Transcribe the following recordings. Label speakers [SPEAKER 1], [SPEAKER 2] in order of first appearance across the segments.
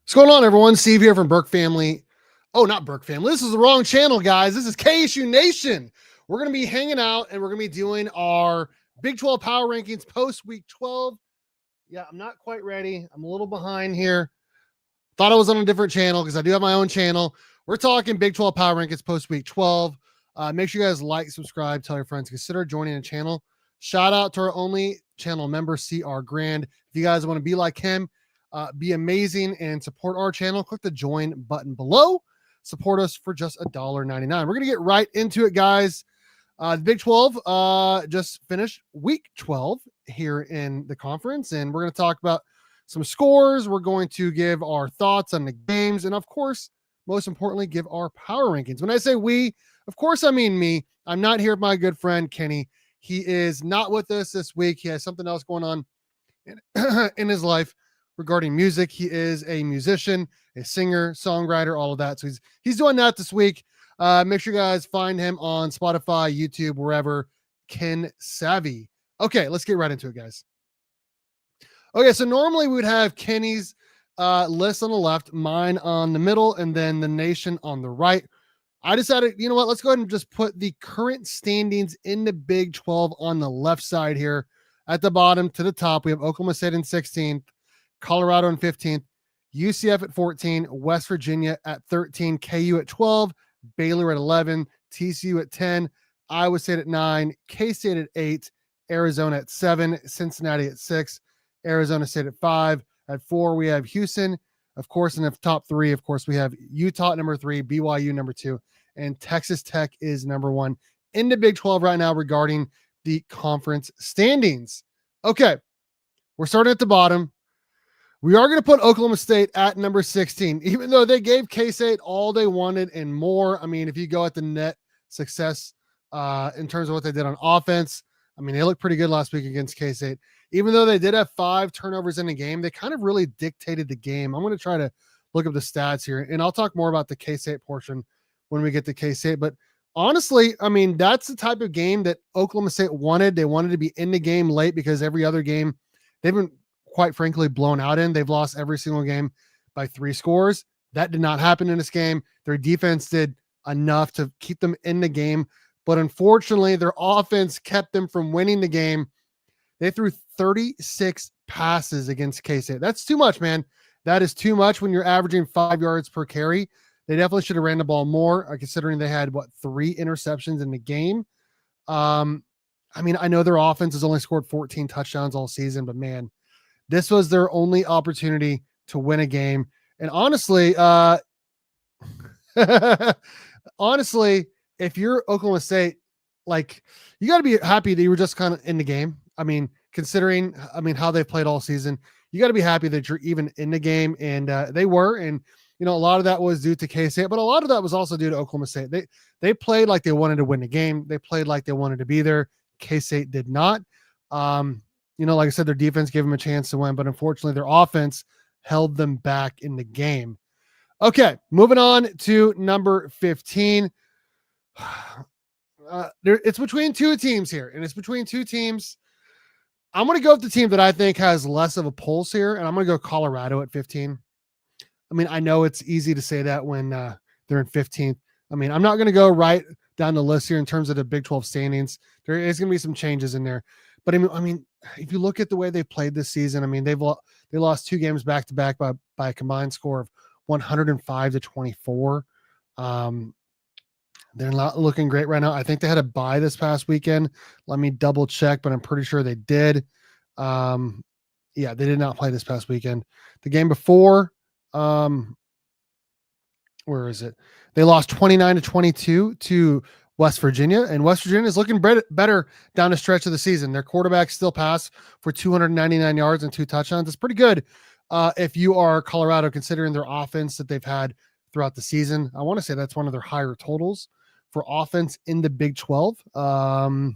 [SPEAKER 1] What's going on, everyone? Steve here from Burke Family. Oh, not Burke Family. This is the wrong channel, guys. This is KSU Nation. We're going to be hanging out and we're going to be doing our Big 12 Power Rankings post Week 12. Yeah, I'm not quite ready. I'm a little behind here. Thought I was on a different channel because I do have my own channel. We're talking Big 12 Power Rankings post Week 12. Make sure you guys like, subscribe, tell your friends, consider joining the channel. Shout out to our only channel member, CR Grand. If you guys want to be like him, be amazing and support our channel, click the join button below. Support us for just $1.99. We're going to get right into it, guys. The Big 12 just finished Week 12 here in the conference, and we're going to talk about some scores. We're going to give our thoughts on the games, and of course, most importantly, give our power rankings. When I say we, of course, I mean me. I'm not here with my good friend Kenny. He is not with us this week. He has something else going on in his life regarding music. He is a musician, a singer, songwriter, all of that. So he's doing that this week. Make sure you guys find him on Spotify, YouTube, wherever. Ken Savvy. Okay, let's get right into it, guys. Okay, so normally we would have Kenny's list on the left, mine on the middle, and then the nation on the right. I decided, you know what, let's go ahead and just put the current standings in the Big 12 on the left side here. At the bottom to the top, we have Oklahoma State in 16th, Colorado in 15th, UCF at 14, West Virginia at 13, KU at 12, Baylor at 11, TCU at 10, Iowa State at 9, K-State at 8, Arizona at 7, Cincinnati at 6, Arizona State at 5. At 4, we have Houston, of course, in the top 3. Of course, we have Utah at number 3, BYU number 2, and Texas Tech is number 1 in the Big 12 right now regarding the conference standings. Okay, we're starting at the bottom. We are going to put Oklahoma State at number 16, even though they gave K-State all they wanted and more. I mean, if you go at the net success in terms of what they did on offense, I mean, they looked pretty good last week against K-State. Even though they did have 5 turnovers in the game, they kind of really dictated the game. I'm going to try to look up the stats here, and I'll talk more about the K-State portion when we get to K-State. But honestly, I mean, that's the type of game that Oklahoma State wanted. They wanted to be in the game late because every other game they've been, quite frankly, blown out in. They've lost every single game by 3 scores. That did not happen in this game. Their defense did enough to keep them in the game, but unfortunately, their offense kept them from winning the game. They threw 36 passes against K-State. That's too much, man. That is too much when you're averaging 5 yards per carry. They definitely should have ran the ball more, considering they had, 3 interceptions in the game. I mean, I know their offense has only scored 14 touchdowns all season, but man, this was their only opportunity to win a game. And honestly, honestly, if you're Oklahoma State, you got to be happy that you were just kind of in the game. I mean, considering, how they played all season, you got to be happy that you're even in the game. And they were, and a lot of that was due to K-State, but a lot of that was also due to Oklahoma State. They played like they wanted to win the game. They played like they wanted to be there. K-State did not. Like I said, their defense gave them a chance to win, but unfortunately their offense held them back in the game. Okay, moving on to number 15. It's between 2 teams here, and it's between 2 teams. I'm going to go with the team that I think has less of a pulse here, and I'm going to go Colorado at 15. I mean, I know it's easy to say that when they're in 15th. I mean, I'm not going to go right down the list here in terms of the Big 12 standings. There is going to be some changes in there. But I mean, if you look at the way they played this season, I mean, they lost 2 games back to back by a combined score of 105-24. They're not looking great right now. I think they had a bye this past weekend. Let me double check, but I'm pretty sure they did. Yeah, they did not play this past weekend. The game before, where is it? They lost 29-22 to West Virginia, and West Virginia is looking better down the stretch of the season. Their quarterback still passed for 299 yards and 2 touchdowns. It's pretty good if you are Colorado, considering their offense that they've had throughout the season. I want to say that's one of their higher totals for offense in the Big 12. 21,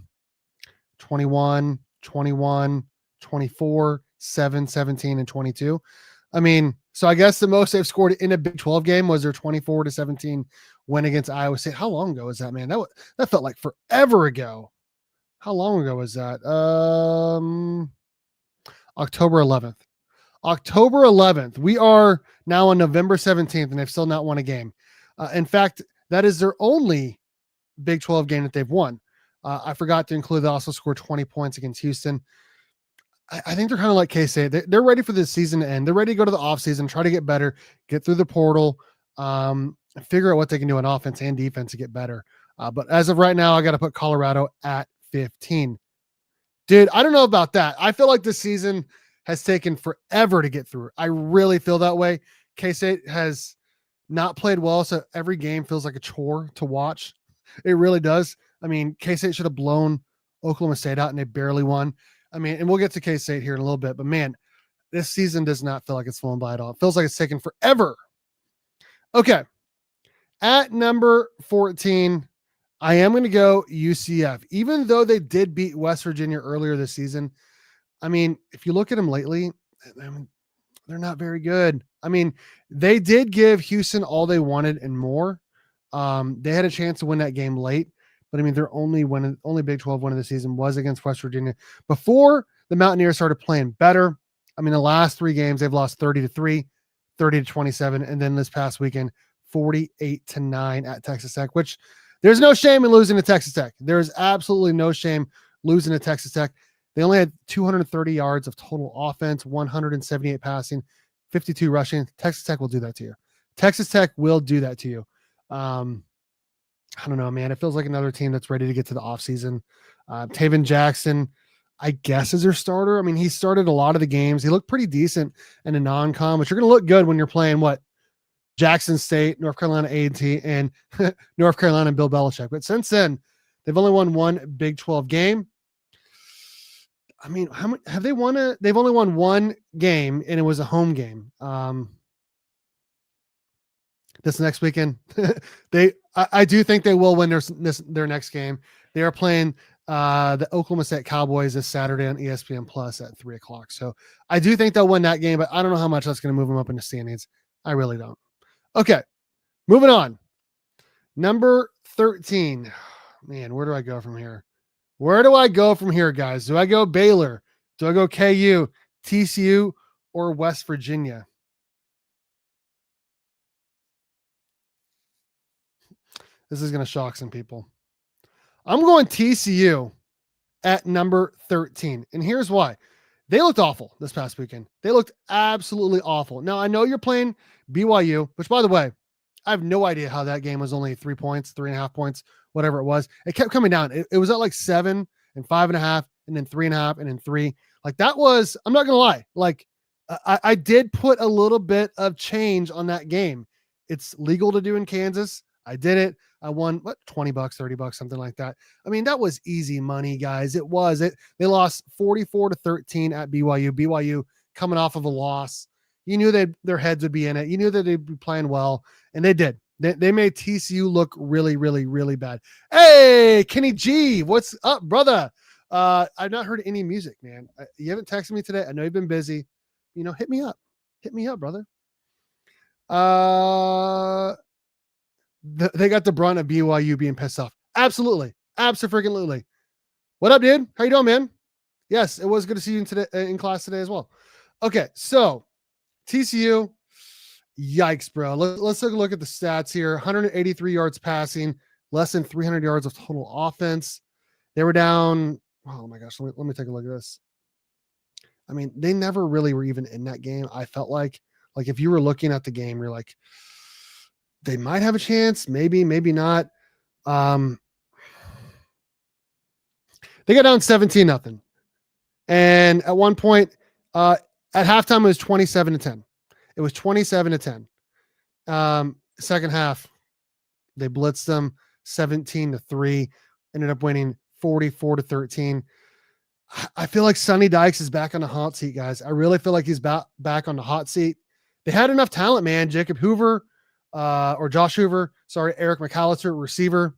[SPEAKER 1] 21, 24, 7, 17, and 22. I mean, so I guess the most they've scored in a Big 12 game was their 24-17 win against Iowa State. How long ago was that, man? That felt like forever ago. How long ago was that? October 11th. October 11th. We are now on November 17th, and they've still not won a game. In fact, that is their only Big 12 game that they've won. I forgot to include they also scored 20 points against Houston. I think they're kind of like K-State. They're ready for this season to end. They're ready to go to the offseason, try to get better, get through the portal, figure out what they can do on offense and defense to get better. But as of right now, I got to put Colorado at 15. Dude, I don't know about that. I feel like this season has taken forever to get through. I really feel that way. K-State has not played well, so every game feels like a chore to watch. It really does. I mean, K-State should have blown Oklahoma State out, and they barely won. I mean, and we'll get to K-State here in a little bit, but man, this season does not feel like it's flown by at all. It feels like it's taken forever. Okay. At number 14, I am going to go UCF. Even though they did beat West Virginia earlier this season, I mean, if you look at them lately, I mean, they're not very good. I mean, they did give Houston all they wanted and more. They had a chance to win that game late, but I mean, their only Big 12 win of the season was against West Virginia. Before the Mountaineers started playing better, I mean, the last 3 games, they've lost 30-3, 30-27, and then this past weekend, 48-9 at Texas Tech, which there's no shame in losing to Texas Tech. There's absolutely no shame losing to Texas Tech. They only had 230 yards of total offense, 178 passing, 52 rushing. Texas Tech will do that to you. Texas Tech will do that to you. I don't know, man. It feels like another team that's ready to get to the offseason. Taven Jackson, I guess, is their starter. I mean, he started a lot of the games. He looked pretty decent in a non-con, but you're going to look good when you're playing Jackson State, North Carolina A&T, and North Carolina and Bill Belichick. But since then, they've only won one Big 12 game. I mean, how many have they won? They've only won one game, and it was a home game. This next weekend, I do think they will win their next game. They are playing the Oklahoma State Cowboys this Saturday on ESPN Plus at 3:00. So I do think they'll win that game, but I don't know how much that's going to move them up in the standings. I really don't. Okay, moving on. Number 13. Man, where do I go from here? Where do I go from here, guys? Do I go Baylor? Do I go KU, TCU, or West Virginia? This is going to shock some people. I'm going TCU at number 13. And here's why. They looked awful this past weekend. They looked absolutely awful. Now, I know you're playing BYU, which, by the way, I have no idea how that game was only 3 points, 3.5 points, whatever it was. It kept coming down. It was at like 7 and 5.5 and then 3.5 and then 3. Like that was, I'm not going to lie. Like I did put a little bit of change on that game. It's legal to do in Kansas. I did it. I won $20, $30, something like that. I mean, that was easy money, guys. It was. They lost 44-13 at BYU. BYU coming off of a loss. You knew their heads would be in it. You knew that they'd be playing well, and they did. They made TCU look really, really, really bad. Hey, Kenny G, what's up, brother? I've not heard any music, man. You haven't texted me today. I know you've been busy. You know, hit me up. Hit me up, brother. They got the brunt of BYU being pissed off. Absolutely. Absolutely. What up, dude? How you doing, man? Yes, it was good to see you in class today as well. Okay, so TCU, yikes, bro. Let's take a look at the stats here. 183 yards passing, less than 300 yards of total offense. They were down. Oh my gosh, let me take a look at this. I mean, they never really were even in that game. I felt like if you were looking at the game, you're like, they might have a chance, maybe not. They got down 17-0. And at one point, at halftime, it was 27-10. It was 27-10. Second half, they blitzed them 17-3, ended up winning 44-13. I feel like Sonny Dykes is back on the hot seat, guys. I really feel like he's back on the hot seat. They had enough talent, man. Jacob Hoover, or Josh Hoover, Eric McAllister, receiver.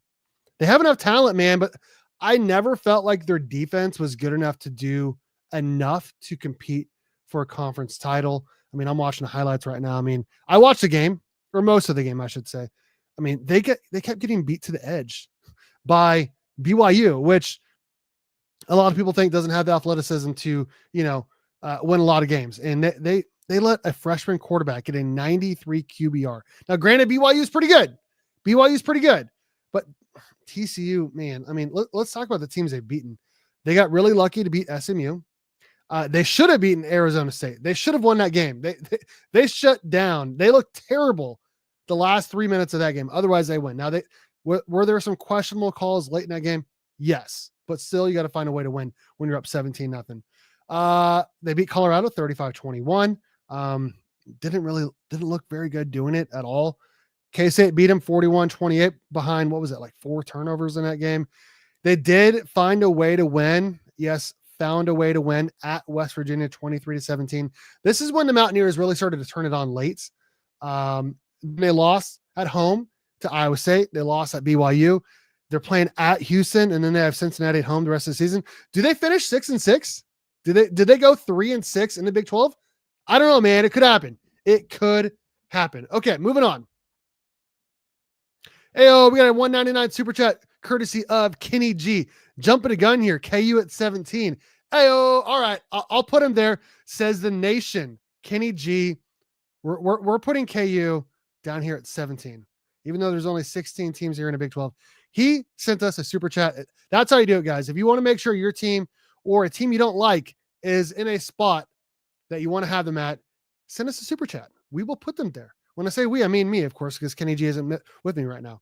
[SPEAKER 1] They have enough talent, man, but I never felt like their defense was good enough to do enough to compete for a conference title. I mean, I'm watching the highlights right now. I mean, I watched the game, or most of the game, I should say. I mean, they kept getting beat to the edge by BYU, which a lot of people think doesn't have the athleticism to, win a lot of games. And they They let a freshman quarterback get a 93 QBR. Now, granted, BYU is pretty good. BYU is pretty good, but TCU, man, I mean, let's talk about the teams they've beaten. They got really lucky to beat SMU. They should have beaten Arizona State. They should have won that game. They shut down. They looked terrible the last 3 minutes of that game. Otherwise, they win. Now, were there some questionable calls late in that game? Yes, but still, you got to find a way to win when you're up 17-0. They beat Colorado 35-21. Didn't look very good doing it at all. K-State beat them 41-28 behind, what was it, like 4 turnovers in that game. They did find a way to win. Yes, found a way to win at West Virginia 23-17. This is when the Mountaineers really started to turn it on late. They lost at home to Iowa State. They lost at BYU. They're playing at Houston, and then they have Cincinnati at home the rest of the season. Do they finish 6-6? Did they go 3-6 in the Big 12? I don't know, man. It could happen. It could happen. Okay, moving on. Hey, we got a $1.99 super chat courtesy of Kenny G. Jumping a gun here. KU at 17. Hey, all right. I'll put him there. Says the nation. Kenny G. We're putting KU down here at 17, even though there's only 16 teams here in a Big 12. He sent us a super chat. That's how you do it, guys. If you want to make sure your team or a team you don't like is in a spot that you want to have them at, send us a super chat. We will put them there. When I say we, I mean me, of course, because Kenny G isn't with me right now.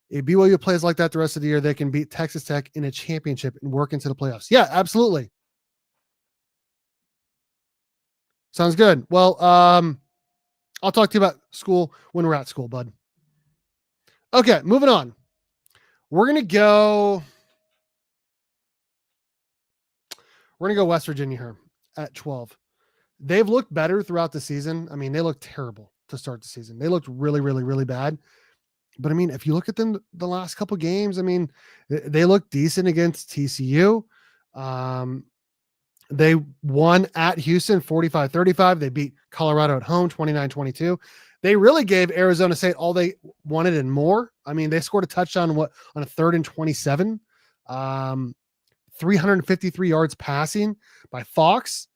[SPEAKER 1] If BYU plays like that the rest of the year, they can beat Texas Tech in a championship and work into the playoffs. Yeah, absolutely. Sounds good. Well, I'll talk to you about school when we're at school, bud. Okay, moving on. We're going to go West Virginia here at 12. They've looked better throughout the season. I mean, they looked terrible to start the season. They looked really, really, really bad. But I mean, if you look at them the last couple games, I mean, they look decent against TCU. They won at Houston 45-35. They beat Colorado at home 29-22. They really gave Arizona State all they wanted and more. I mean, they scored a touchdown on a 3rd and 27. 353 yards passing by Fox.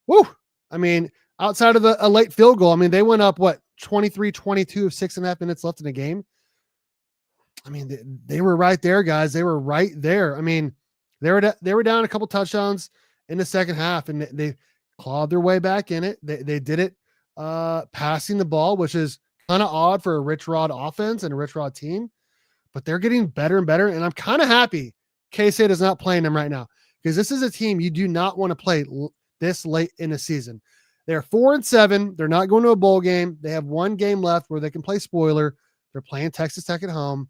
[SPEAKER 1] Woo! I mean, outside of a late field goal, I mean, they went up 23-22 of 6.5 minutes left in the game. I mean, they were right there, guys. They were right there. I mean, they were down a couple touchdowns in the second half, and they clawed their way back in it. They did it passing the ball, which is kind of odd for a Rich Rod offense and a Rich Rod team, but they're getting better and better. And I'm kind of happy K-State is not playing them right now, because this is a team you do not want to play this late in the season. They're 4-7. They're not going to a bowl game. They have one game left where they can play spoiler. They're playing Texas Tech at home.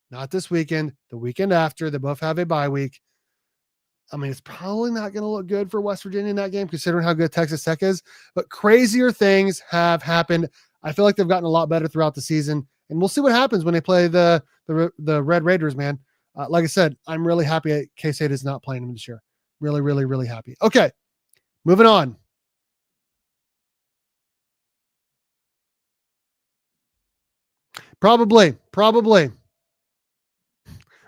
[SPEAKER 1] Not this weekend, the weekend after. They both have a bye week. I mean, it's probably not going to look good for West Virginia in that game, considering how good Texas Tech is, but crazier things have happened. I feel like they've gotten a lot better throughout the season, and we'll see what happens when they play the Red Raiders, man. Like I said, I'm really happy that K-State is not playing them this year. Really, really, really happy. Okay, moving on. Probably.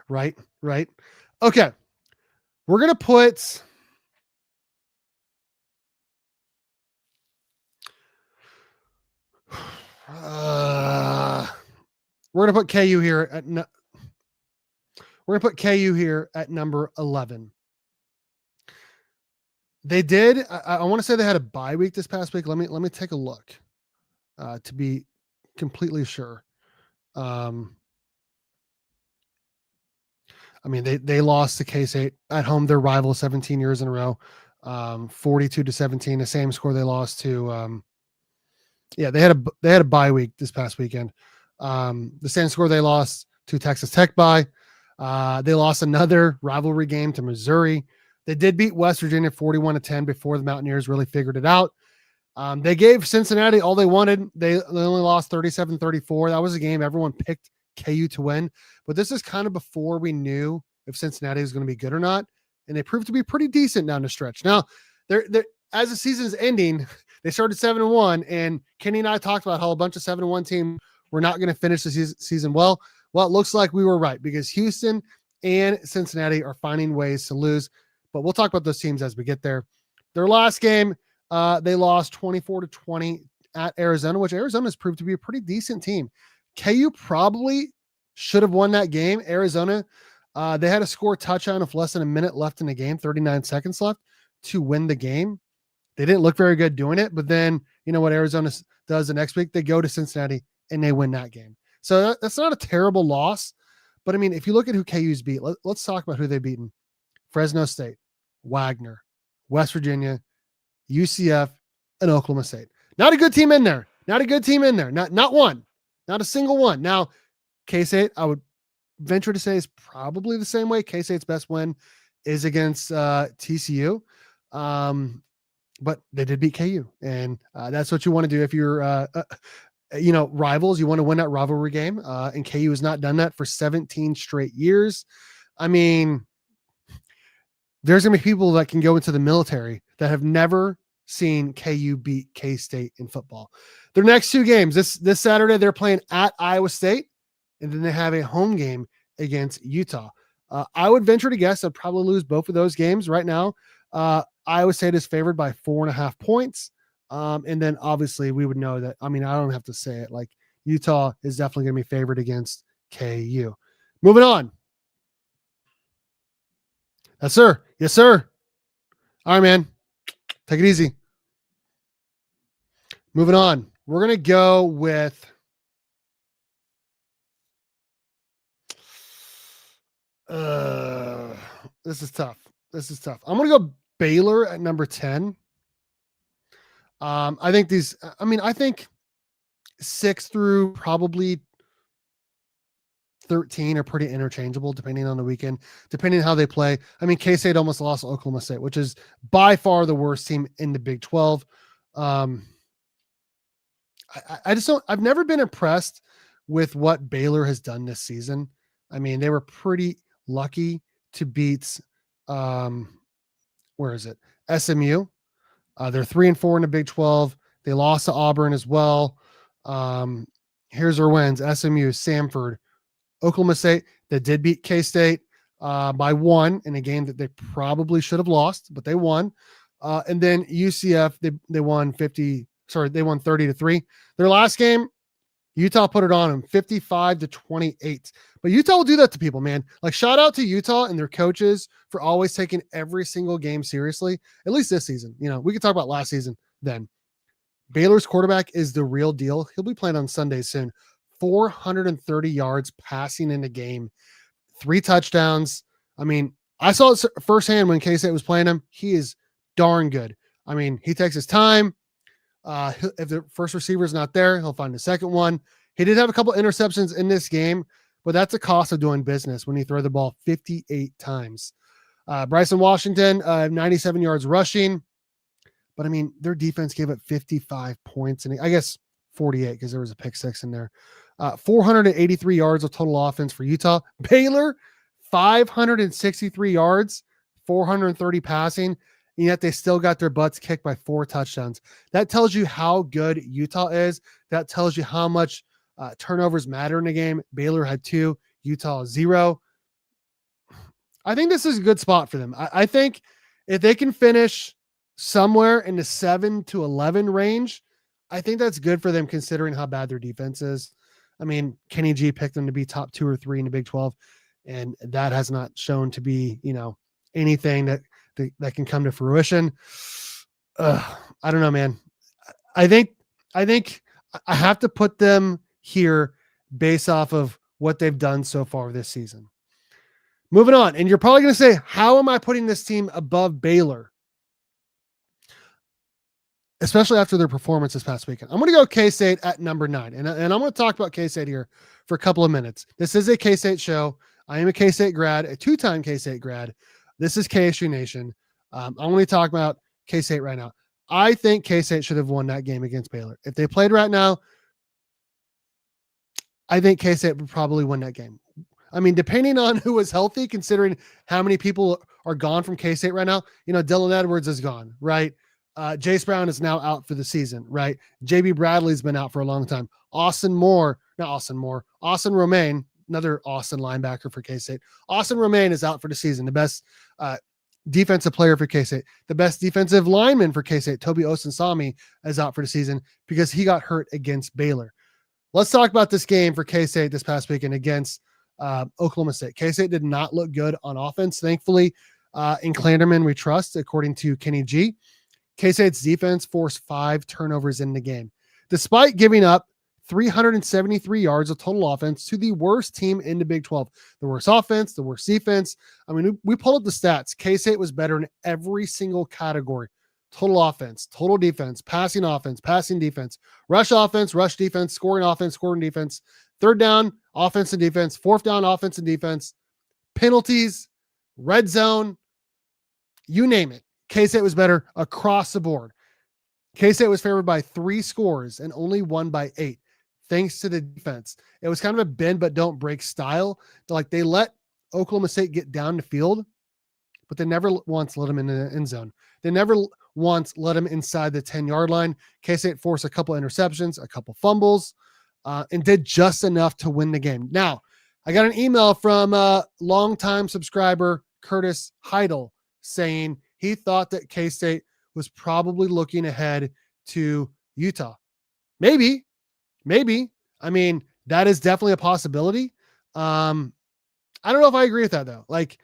[SPEAKER 1] Right. Okay. We're going to put KU here at number 11. They did. I want to say they had a bye week this past week. Let me take a look to be completely sure. I mean, they lost to K-State at home, their rival, 17 years in a row, 42-17, the same score they lost to. They had a bye week this past weekend. The same score they lost to Texas Tech by. They lost another rivalry game to Missouri. They did beat West Virginia 41-10 before the Mountaineers really figured it out. They gave Cincinnati all they wanted. They only lost 37-34. That was a game everyone picked KU to win, but this is kind of before we knew if Cincinnati was going to be good or not, and they proved to be pretty decent down the stretch. Now, they're as the season is ending, they started 7-1, and Kenny and I talked about how a bunch of 7-1 teams were not going to finish the season well. Well, it looks like we were right, because Houston and Cincinnati are finding ways to lose, but we'll talk about those teams as we get there. Their last game, They lost 24-20 at Arizona, which Arizona has proved to be a pretty decent team. KU probably should have won that game. Arizona, they had to score a touchdown with less than a minute left in the game, 39 seconds left to win the game. They didn't look very good doing it, but then you know what Arizona does the next week? They go to Cincinnati and they win that game. So that's not a terrible loss. But I mean, if you look at who KU's beat, let's talk about who they've beaten. Fresno State, Wagner, West Virginia, UCF, and Oklahoma State. Not a good team in there. Not a good team in there. Not one. Not a single one. Now, K-State, I would venture to say, is probably the same way. K-State's best win is against TCU. But they did beat KU. And that's what you want to do if you're rivals. You want to win that rivalry game. And KU has not done that for 17 straight years. I mean, there's going to be people that can go into the military that have never seen KU beat K-State in football. Their next two games, this Saturday, they're playing at Iowa State, and then they have a home game against Utah. I would venture to guess they'll probably lose both of those games right now. Iowa State is favored by 4.5 points. And then obviously we would know that, I mean, I don't have to say it, like Utah is definitely going to be favored against KU. Moving on. Yes, sir. Yes, sir. All right, man. Take it easy. Moving on. We're going to go with this is tough. I'm going to go Baylor at number 10. I think 6 through probably 13 are pretty interchangeable depending on the weekend, depending on how they play. I mean, K-State almost lost to Oklahoma State, which is by far the worst team in the Big 12. I've never been impressed with what Baylor has done this season. I mean, they were pretty lucky to beat, SMU. They're 3-4 in the Big 12. They lost to Auburn as well. Here's their wins: SMU, Samford, Oklahoma State. That did beat K-State by 1 in a game that they probably should have lost, but they won. And then UCF, they won 30-3. Their last game, Utah put it on them 55-28. But Utah will do that to people, man. Like, shout out to Utah and their coaches for always taking every single game seriously, at least this season. You know, we could talk about last season then. Baylor's quarterback is the real deal. He'll be playing on Sunday soon. 430 yards passing in the game, 3 touchdowns. I mean, I saw it firsthand when K-State was playing him. He is darn good. I mean, he takes his time. If the first receiver is not there, he'll find the second one. He did have a couple interceptions in this game, but that's a cost of doing business when you throw the ball 58 times. Bryson Washington, 97 yards rushing. But I mean, their defense gave up 55 points, and I guess 48 because there was a pick 6 in there. 483 yards of total offense for Utah. Baylor, 563 yards, 430 passing, and yet they still got their butts kicked by 4 touchdowns. That tells you how good Utah is. That tells you how much turnovers matter in the game. Baylor had 2, Utah 0. I think this is a good spot for them. I think if they can finish somewhere in the 7-11 range, I think that's good for them considering how bad their defense is. I mean, Kenny G picked them to be top 2 or 3 in the Big 12, and that has not shown to be, anything that can come to fruition. I don't know, man. I think I have to put them here based off of what they've done so far this season. Moving on, and you're probably going to say, how am I putting this team above Baylor? Especially after their performance this past weekend. I'm going to go K-State at number 9. And I'm going to talk about K-State here for a couple of minutes. This is a K-State show. I am a K-State grad, a 2-time K-State grad. This is KSU Nation. I'm going to talk about K-State right now. I think K-State should have won that game against Baylor. If they played right now, I think K-State would probably win that game. I mean, depending on who was healthy, considering how many people are gone from K-State right now, Dylan Edwards is gone, right? Jace Brown is now out for the season, right? JB Bradley's been out for a long time. Austin Romaine, another Austin linebacker for K-State. Austin Romaine is out for the season. The best defensive player for K-State. The best defensive lineman for K-State, Toby Osunsami, is out for the season because he got hurt against Baylor. Let's talk about this game for K-State this past weekend against Oklahoma State. K-State did not look good on offense. Thankfully, in Clanderman, we trust, according to Kenny G. K-State's defense forced 5 turnovers in the game, despite giving up 373 yards of total offense to the worst team in the Big 12. The worst offense, the worst defense. I mean, we pulled up the stats. K-State was better in every single category. Total offense, total defense, passing defense, rush offense, rush defense, scoring defense, third down, offense and defense, fourth down, offense and defense, penalties, red zone, you name it. K-State was better across the board. K-State was favored by 3 scores and only won by 8, thanks to the defense. It was kind of a bend but don't break style. Like, they let Oklahoma State get down the field, but they never once let them in the end zone. They never once let them inside the 10-yard line. K-State forced a couple interceptions, a couple fumbles, and did just enough to win the game. Now, I got an email from a longtime subscriber, Curtis Heidel, saying he thought that K-State was probably looking ahead to Utah. Maybe. I mean, that is definitely a possibility. I don't know if I agree with that, though. Like,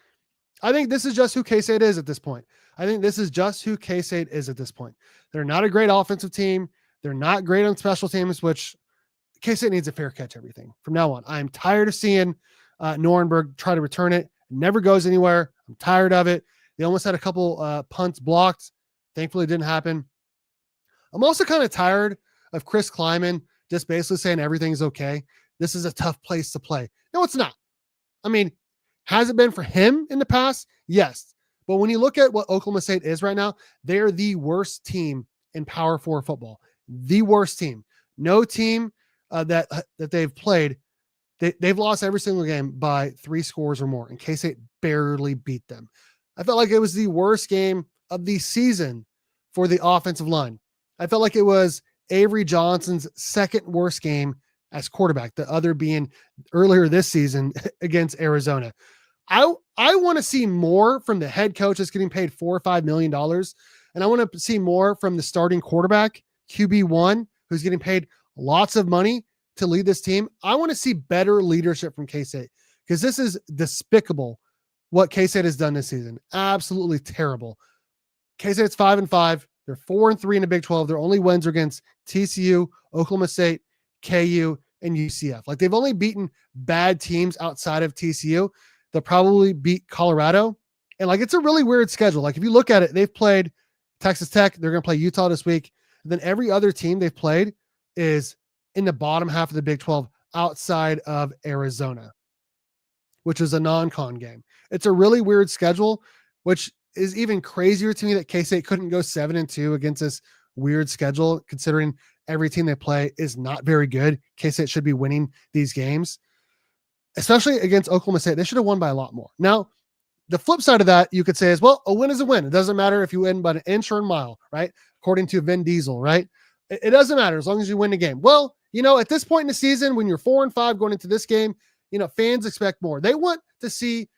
[SPEAKER 1] I think this is just who K-State is at this point. They're not a great offensive team. They're not great on special teams, which K-State needs a fair catch everything from now on. I'm tired of seeing Nuremberg try to return it. It never goes anywhere. I'm tired of it. They almost had a couple punts blocked. Thankfully, it didn't happen. I'm also kind of tired of Chris Kleiman just basically saying everything's okay. This is a tough place to play. No, it's not. I mean, has it been for him in the past? Yes. But when you look at what Oklahoma State is right now, they're the worst team in Power 4 football. The worst team. No team that they've played, they've lost every single game by 3 scores or more, and K-State barely beat them. I felt like it was the worst game of the season for the offensive line. I felt like it was Avery Johnson's second worst game as quarterback, the other being earlier this season against Arizona. I want to see more from the head coach that's getting paid $4 or $5 million. And I want to see more from the starting quarterback, QB1, who's getting paid lots of money to lead this team. I want to see better leadership from K-State, because this is despicable what K-State has done this season. Absolutely terrible. K-State's 5-5. They're 4-3 in the Big 12. Their only wins are against TCU, Oklahoma State, KU, and UCF. Like, they've only beaten bad teams outside of TCU. They'll probably beat Colorado. And like, it's a really weird schedule. Like, if you look at it, they've played Texas Tech. They're going to play Utah this week. And then every other team they've played is in the bottom half of the Big 12 outside of Arizona, which is a non-con game. It's a really weird schedule, which is even crazier to me that K-State couldn't go 7-2 against this weird schedule, considering every team they play is not very good. K-State should be winning these games, especially against Oklahoma State. They should have won by a lot more. Now, the flip side of that, you could say is, well, a win is a win. It doesn't matter if you win by an inch or a mile, right? According to Vin Diesel, right? It doesn't matter as long as you win the game. Well, at this point in the season, when you're 4-5 going into this game, fans expect more. They want to see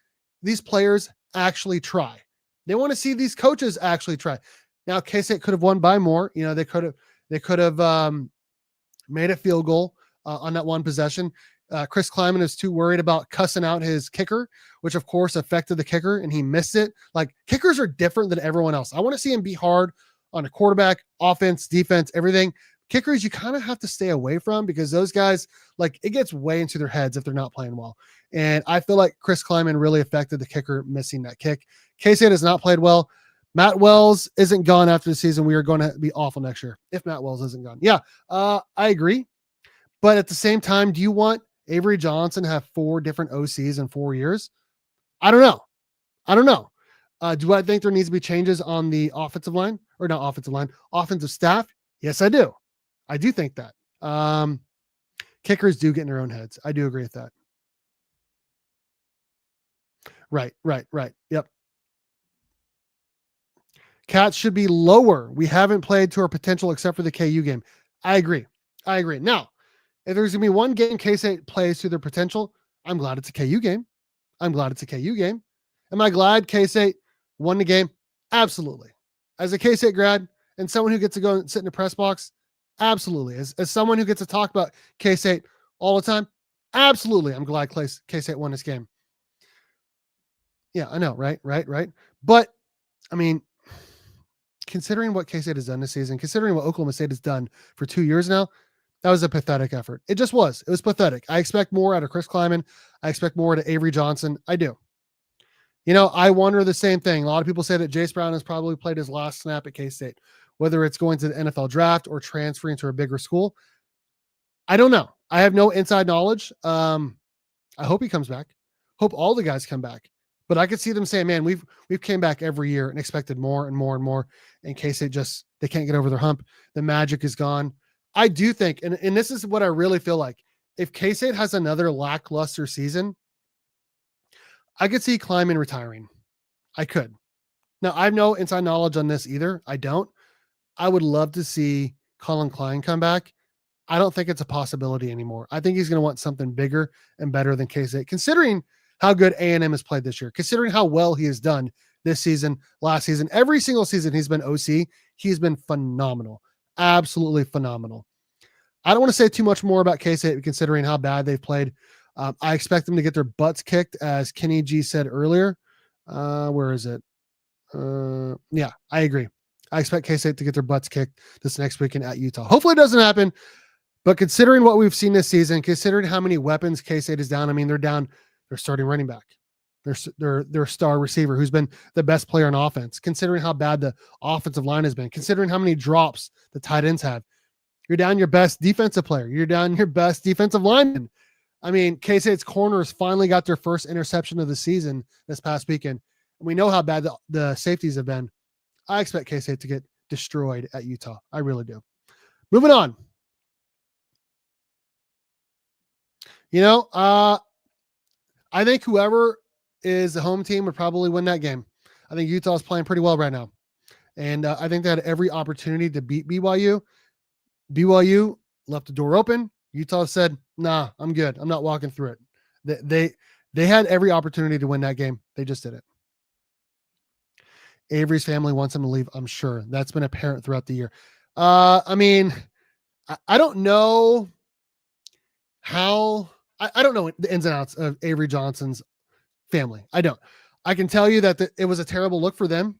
[SPEAKER 1] these players actually try. They want to see these coaches actually try. Now, K-State could have won by more. They could have made a field goal on that one possession. Chris Kleiman is too worried about cussing out his kicker, which of course affected the kicker, and he missed it. Like, kickers are different than everyone else. I want to see him be hard on a quarterback, offense, defense, everything. Kickers, you kind of have to stay away from, because those guys, like, it gets way into their heads if they're not playing well. And I feel like Chris Kleiman really affected the kicker missing that kick. K-State has not played well. Matt Wells isn't gone after the season. We are going to be awful next year if Matt Wells isn't gone. Yeah, I agree. But at the same time, do you want Avery Johnson to have 4 different OCs in 4 years? I don't know. Do I think there needs to be changes on the offensive line, or not offensive line, offensive staff? Yes, I do. I do think that. Kickers do get in their own heads. I do agree with that. Right. Yep. Cats should be lower. We haven't played to our potential except for the KU game. I agree. Now, if there's going to be one game K-State plays to their potential, I'm glad it's a KU game. Am I glad K-State Won the game? Absolutely. As a K-State grad and someone who gets to go and sit in the press box, absolutely. As someone who gets to talk about K-State all the time, absolutely. I'm glad K-State won this game. Yeah, I know, right? But, I mean, considering what K-State has done this season, considering what Oklahoma State has done for 2 years now, that was a pathetic effort. It just was. It was pathetic. I expect more out of Chris Kleiman. I expect more out of Avery Johnson. I do. I wonder the same thing. A lot of people say that Jace Brown has probably played his last snap at K-State, whether it's going to the NFL draft or transferring to a bigger school. I don't know. I have no inside knowledge. I hope he comes back. Hope all the guys come back. But I could see them saying, man, we've came back every year and expected more and more and more. In case they can't get over their hump. The magic is gone. I do think, and this is what I really feel like, if K-State has another lackluster season, I could see Kleiman retiring. I could. Now, I have no inside knowledge on this either. I don't. I would love to see Colin Klein come back. I don't think it's a possibility anymore. I think he's going to want something bigger and better than K-State, considering how good A&M has played this year, considering how well he has done this season, last season. Every single season he's been OC, he's been phenomenal. Absolutely phenomenal. I don't want to say too much more about K-State considering how bad they've played. I expect them to get their butts kicked, as Kenny G said earlier. Where is it? Yeah, I agree. I expect K-State to get their butts kicked this next weekend at Utah. Hopefully it doesn't happen, but considering what we've seen this season, considering how many weapons K-State is down, I mean, they're down their starting running back, their star receiver, who's been the best player on offense, considering how bad the offensive line has been, considering how many drops the tight ends have. You're down your best defensive player. You're down your best defensive lineman. I mean, K-State's corners finally got their first interception of the season this past weekend. And we know how bad the safeties have been. I expect K-State to get destroyed at Utah. I really do. Moving on. I think whoever is the home team would probably win that game. I think Utah is playing pretty well right now. And I think they had every opportunity to beat BYU. BYU left the door open. Utah said, nah, I'm good. I'm not walking through it. They had every opportunity to win that game. They just didn't. Avery's family wants him to leave, I'm sure. That's been apparent throughout the year. I mean, I don't know how I don't know the ins and outs of Avery Johnson's family. I don't. I can tell you that it was a terrible look for them,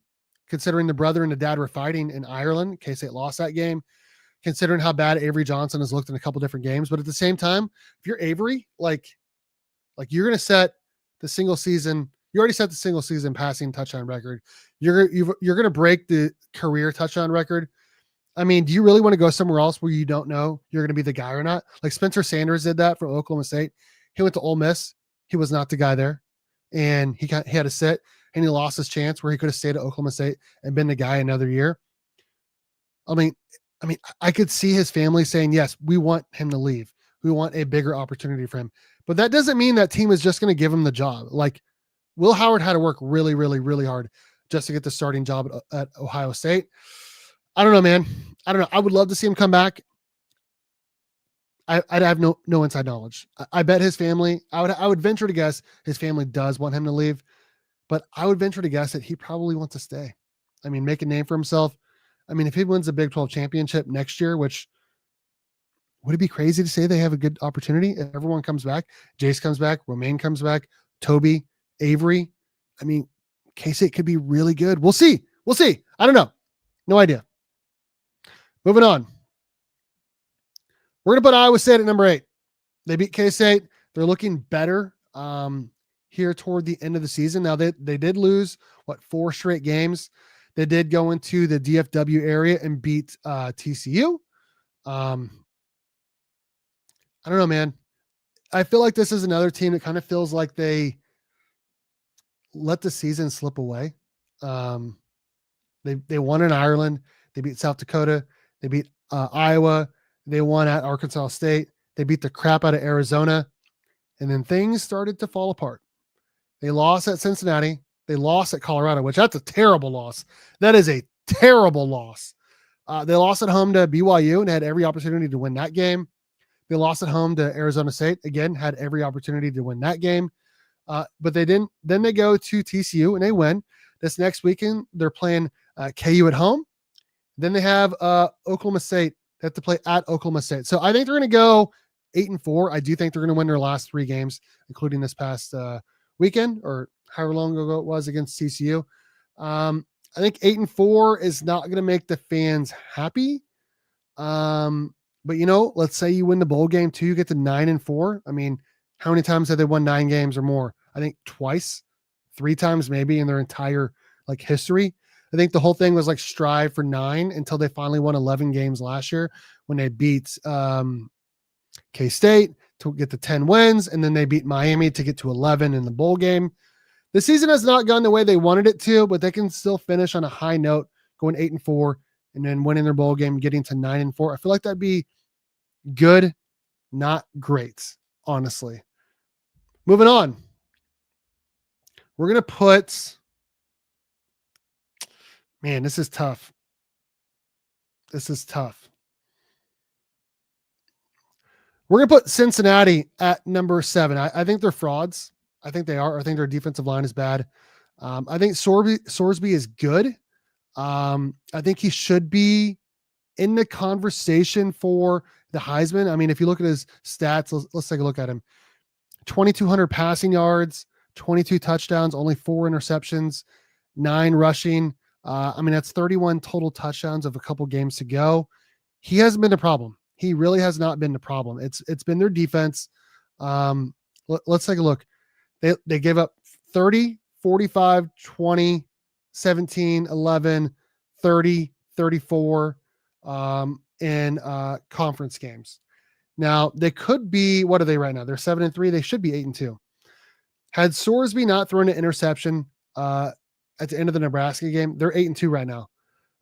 [SPEAKER 1] considering the brother and the dad were fighting in Ireland. K-State lost that game, considering how bad Avery Johnson has looked in a couple different games. But at the same time, if you're Avery, like you're going to set the single season. You already set the single season passing touchdown record. You're going to break the career touchdown record. I mean, do you really want to go somewhere else where you don't know you're going to be the guy or not? Like Spencer Sanders did that for Oklahoma State. He went to Ole Miss. He was not the guy there. And he had to sit, and he lost his chance where he could have stayed at Oklahoma State and been the guy another year. I mean, I could see his family saying, yes, we want him to leave. We want a bigger opportunity for him. But that doesn't mean that team is just going to give him the job. Like Will Howard had to work really, really, really hard just to get the starting job at Ohio State. I don't know, man. I don't know. I would love to see him come back. I'd have no inside knowledge. I bet his family, I would venture to guess his family does want him to leave, but I would venture to guess that he probably wants to stay. I mean, make a name for himself. I mean, if he wins the Big 12 championship next year, which would it be crazy to say they have a good opportunity if everyone comes back? Jace comes back, Romaine comes back, Toby, Avery. I mean, K-State could be really good. We'll see. I don't know. No idea. Moving on. We're going to put Iowa State at number 8. They beat K-State. They're looking better here toward the end of the season. Now, they did lose, 4 straight games. They did go into the DFW area and beat TCU. I don't know, man. I feel like this is another team that kind of feels like they let the season slip away. They won in Ireland. They beat South Dakota. They beat Iowa. They won at Arkansas State. They beat the crap out of Arizona. And then things started to fall apart. They lost at Cincinnati. They lost at Colorado, which that's a terrible loss. That is a terrible loss. They lost at home to BYU and had every opportunity to win that game. They lost at home to Arizona State. Again, had every opportunity to win that game. But they didn't. Then they go to TCU and they win. This next weekend, they're playing KU at home. Then they have Oklahoma State. They have to play at Oklahoma State. So I think they're going to go 8-4. I do think they're going to win their last 3 games, including this past weekend or however long ago it was against TCU. I think 8-4 is not going to make the fans happy. But let's say you win the bowl game too, you get to 9-4. I mean, how many times have they won 9 games or more? I think twice, 3 times maybe in their entire history. I think the whole thing was strive for 9 until they finally won 11 games last year when they beat K-State to get to 10 wins, and then they beat Miami to get to 11 in the bowl game. The season has not gone the way they wanted it to, but they can still finish on a high note, going 8-4, and then winning their bowl game, getting to 9-4. I feel like that'd be good, not great, honestly. Moving on. We're going to put... Man, this is tough. This is tough. We're going to put Cincinnati at number 7. I think they're frauds. I think they are. I think their defensive line is bad. I think Sorsby is good. I think he should be in the conversation for the Heisman. I mean, if you look at his stats, let's take a look at him. 2,200 passing yards, 22 touchdowns, only 4 interceptions, 9 rushing. I mean, that's 31 total touchdowns of a couple games to go. He hasn't been the problem. He really has not been the problem. It's been their defense. Let's take a look. They gave up 30, 45, 20, 17, 11, 30, 34 in conference games. Now, they could be, what are they right now? They're 7-3. They should be 8-2. Had Sorsby not thrown an interception at the end of the Nebraska game, they're 8-2 right now.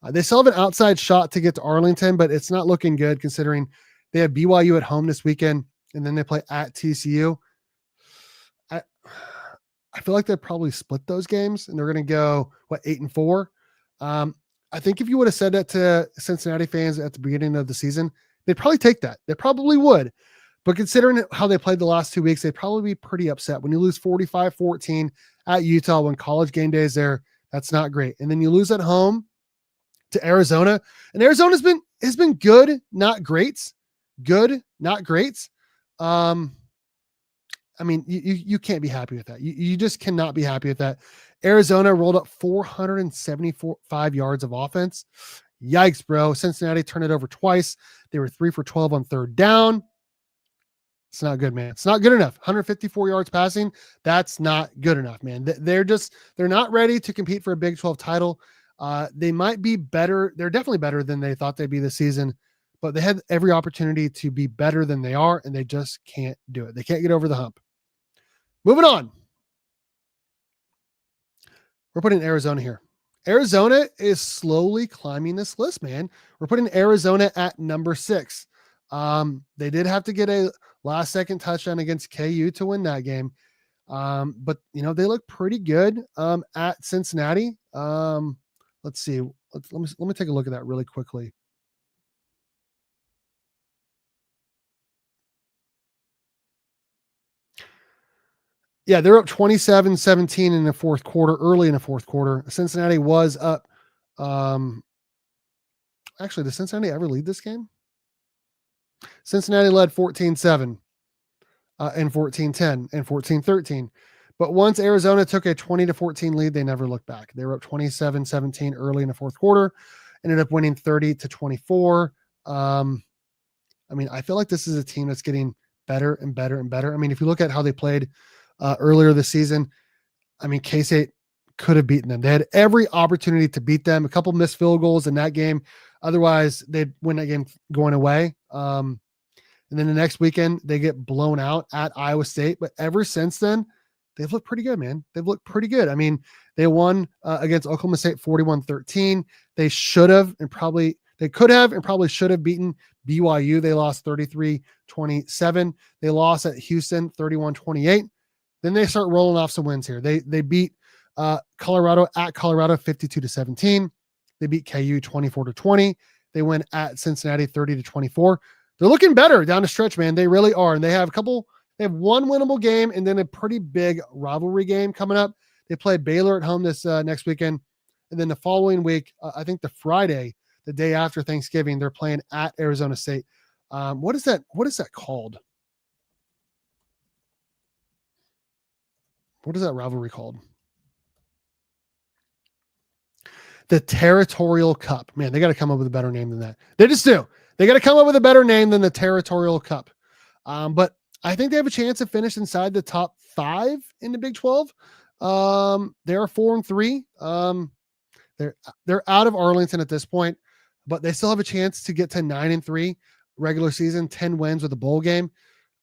[SPEAKER 1] They still have an outside shot to get to Arlington, but it's not looking good considering they have BYU at home this weekend, and then they play at TCU. I feel like they probably split those games, and they're going to go, 8-4? I think if you would have said that to Cincinnati fans at the beginning of the season, they'd probably take that. They probably would. But considering how they played the last 2 weeks, they'd probably be pretty upset. When you lose 45-14 at Utah when College game day is there, that's not great. And then you lose at home to Arizona. And Arizona's been good, not great. Good, not great. I mean, you can't be happy with that. You just cannot be happy with that. Arizona rolled up 475 yards of offense. Yikes, bro. Cincinnati turned it over twice. They were 3 for 12 on third down. It's not good, man. It's not good enough. 154 yards passing. That's not good enough, man. They're not ready to compete for a Big 12 title. They might be better. They're definitely better than they thought they'd be this season, but they had every opportunity to be better than they are, and they just can't do it. They can't get over the hump. Moving on. We're putting Arizona here. Arizona is slowly climbing this list, man. We're putting Arizona at number 6. They did have to get a last-second touchdown against KU to win that game. But, they look pretty good at Cincinnati. Let's see. Let me take a look at that really quickly. Yeah, they're up 27-17 in the fourth quarter, early in the fourth quarter. Cincinnati was up. Actually, did Cincinnati ever lead this game? Cincinnati led 14-7 and 14-10 and 14-13. But once Arizona took a 20-14 lead, they never looked back. They were up 27-17 early in the fourth quarter, ended up winning 30-24. I mean, I feel like this is a team that's getting better and better and better. I mean, if you look at how they played earlier this season, I mean, K-State could have beaten them. They had every opportunity to beat them. A couple missed field goals in that game. Otherwise, they'd win that game going away. And then the next weekend, they get blown out at Iowa State. But ever since then, they've looked pretty good, man. They've looked pretty good. I mean, they won against Oklahoma State 41-13. They should have and probably they could have and probably should have beaten BYU. They lost 33-27. They lost at Houston 31-28. Then they start rolling off some wins here. They beat Colorado at Colorado 52-17. They beat KU 24-20. They win at Cincinnati 30-24. They're looking better down the stretch, man. They really are. And they have a couple They have one winnable game and then a pretty big rivalry game coming up. They play Baylor at home this next weekend. And then the following week, I think the Friday, the day after Thanksgiving, they're playing at Arizona State. What is that? What is that called? What is that rivalry called? The Territorial Cup. Man, they got to come up with a better name than that. They just do. They got to come up with a better name than the Territorial Cup. But I think they have a chance to finish inside the top 5 in the Big 12. They are 4-3. They're out of Arlington at this point, but they still have a chance to get to 9-3 regular season, 10 wins with a bowl game.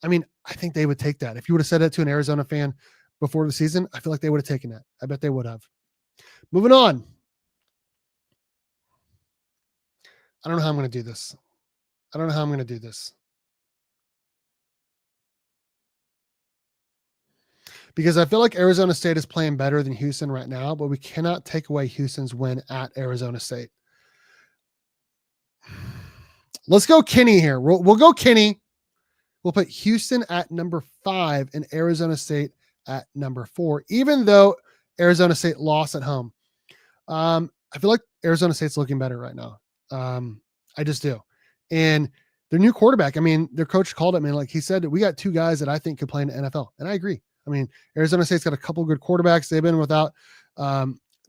[SPEAKER 1] I mean, I think they would take that. If you would have said that to an Arizona fan before the season, I feel like they would have taken that. I bet they would have. Moving on. I don't know how I'm going to do this. Because I feel like Arizona State is playing better than Houston right now, but we cannot take away Houston's win at Arizona State. Let's go Kenny here. We'll go Kenny. We'll put Houston at number 5 and Arizona State at number 4, even though Arizona State lost at home. I feel like Arizona State's looking better right now. I just do. And their new quarterback, I mean, their coach called it, man. Like he said, we got 2 guys that I think could play in the NFL. And I agree. I mean, Arizona State's got a couple good quarterbacks. They've been without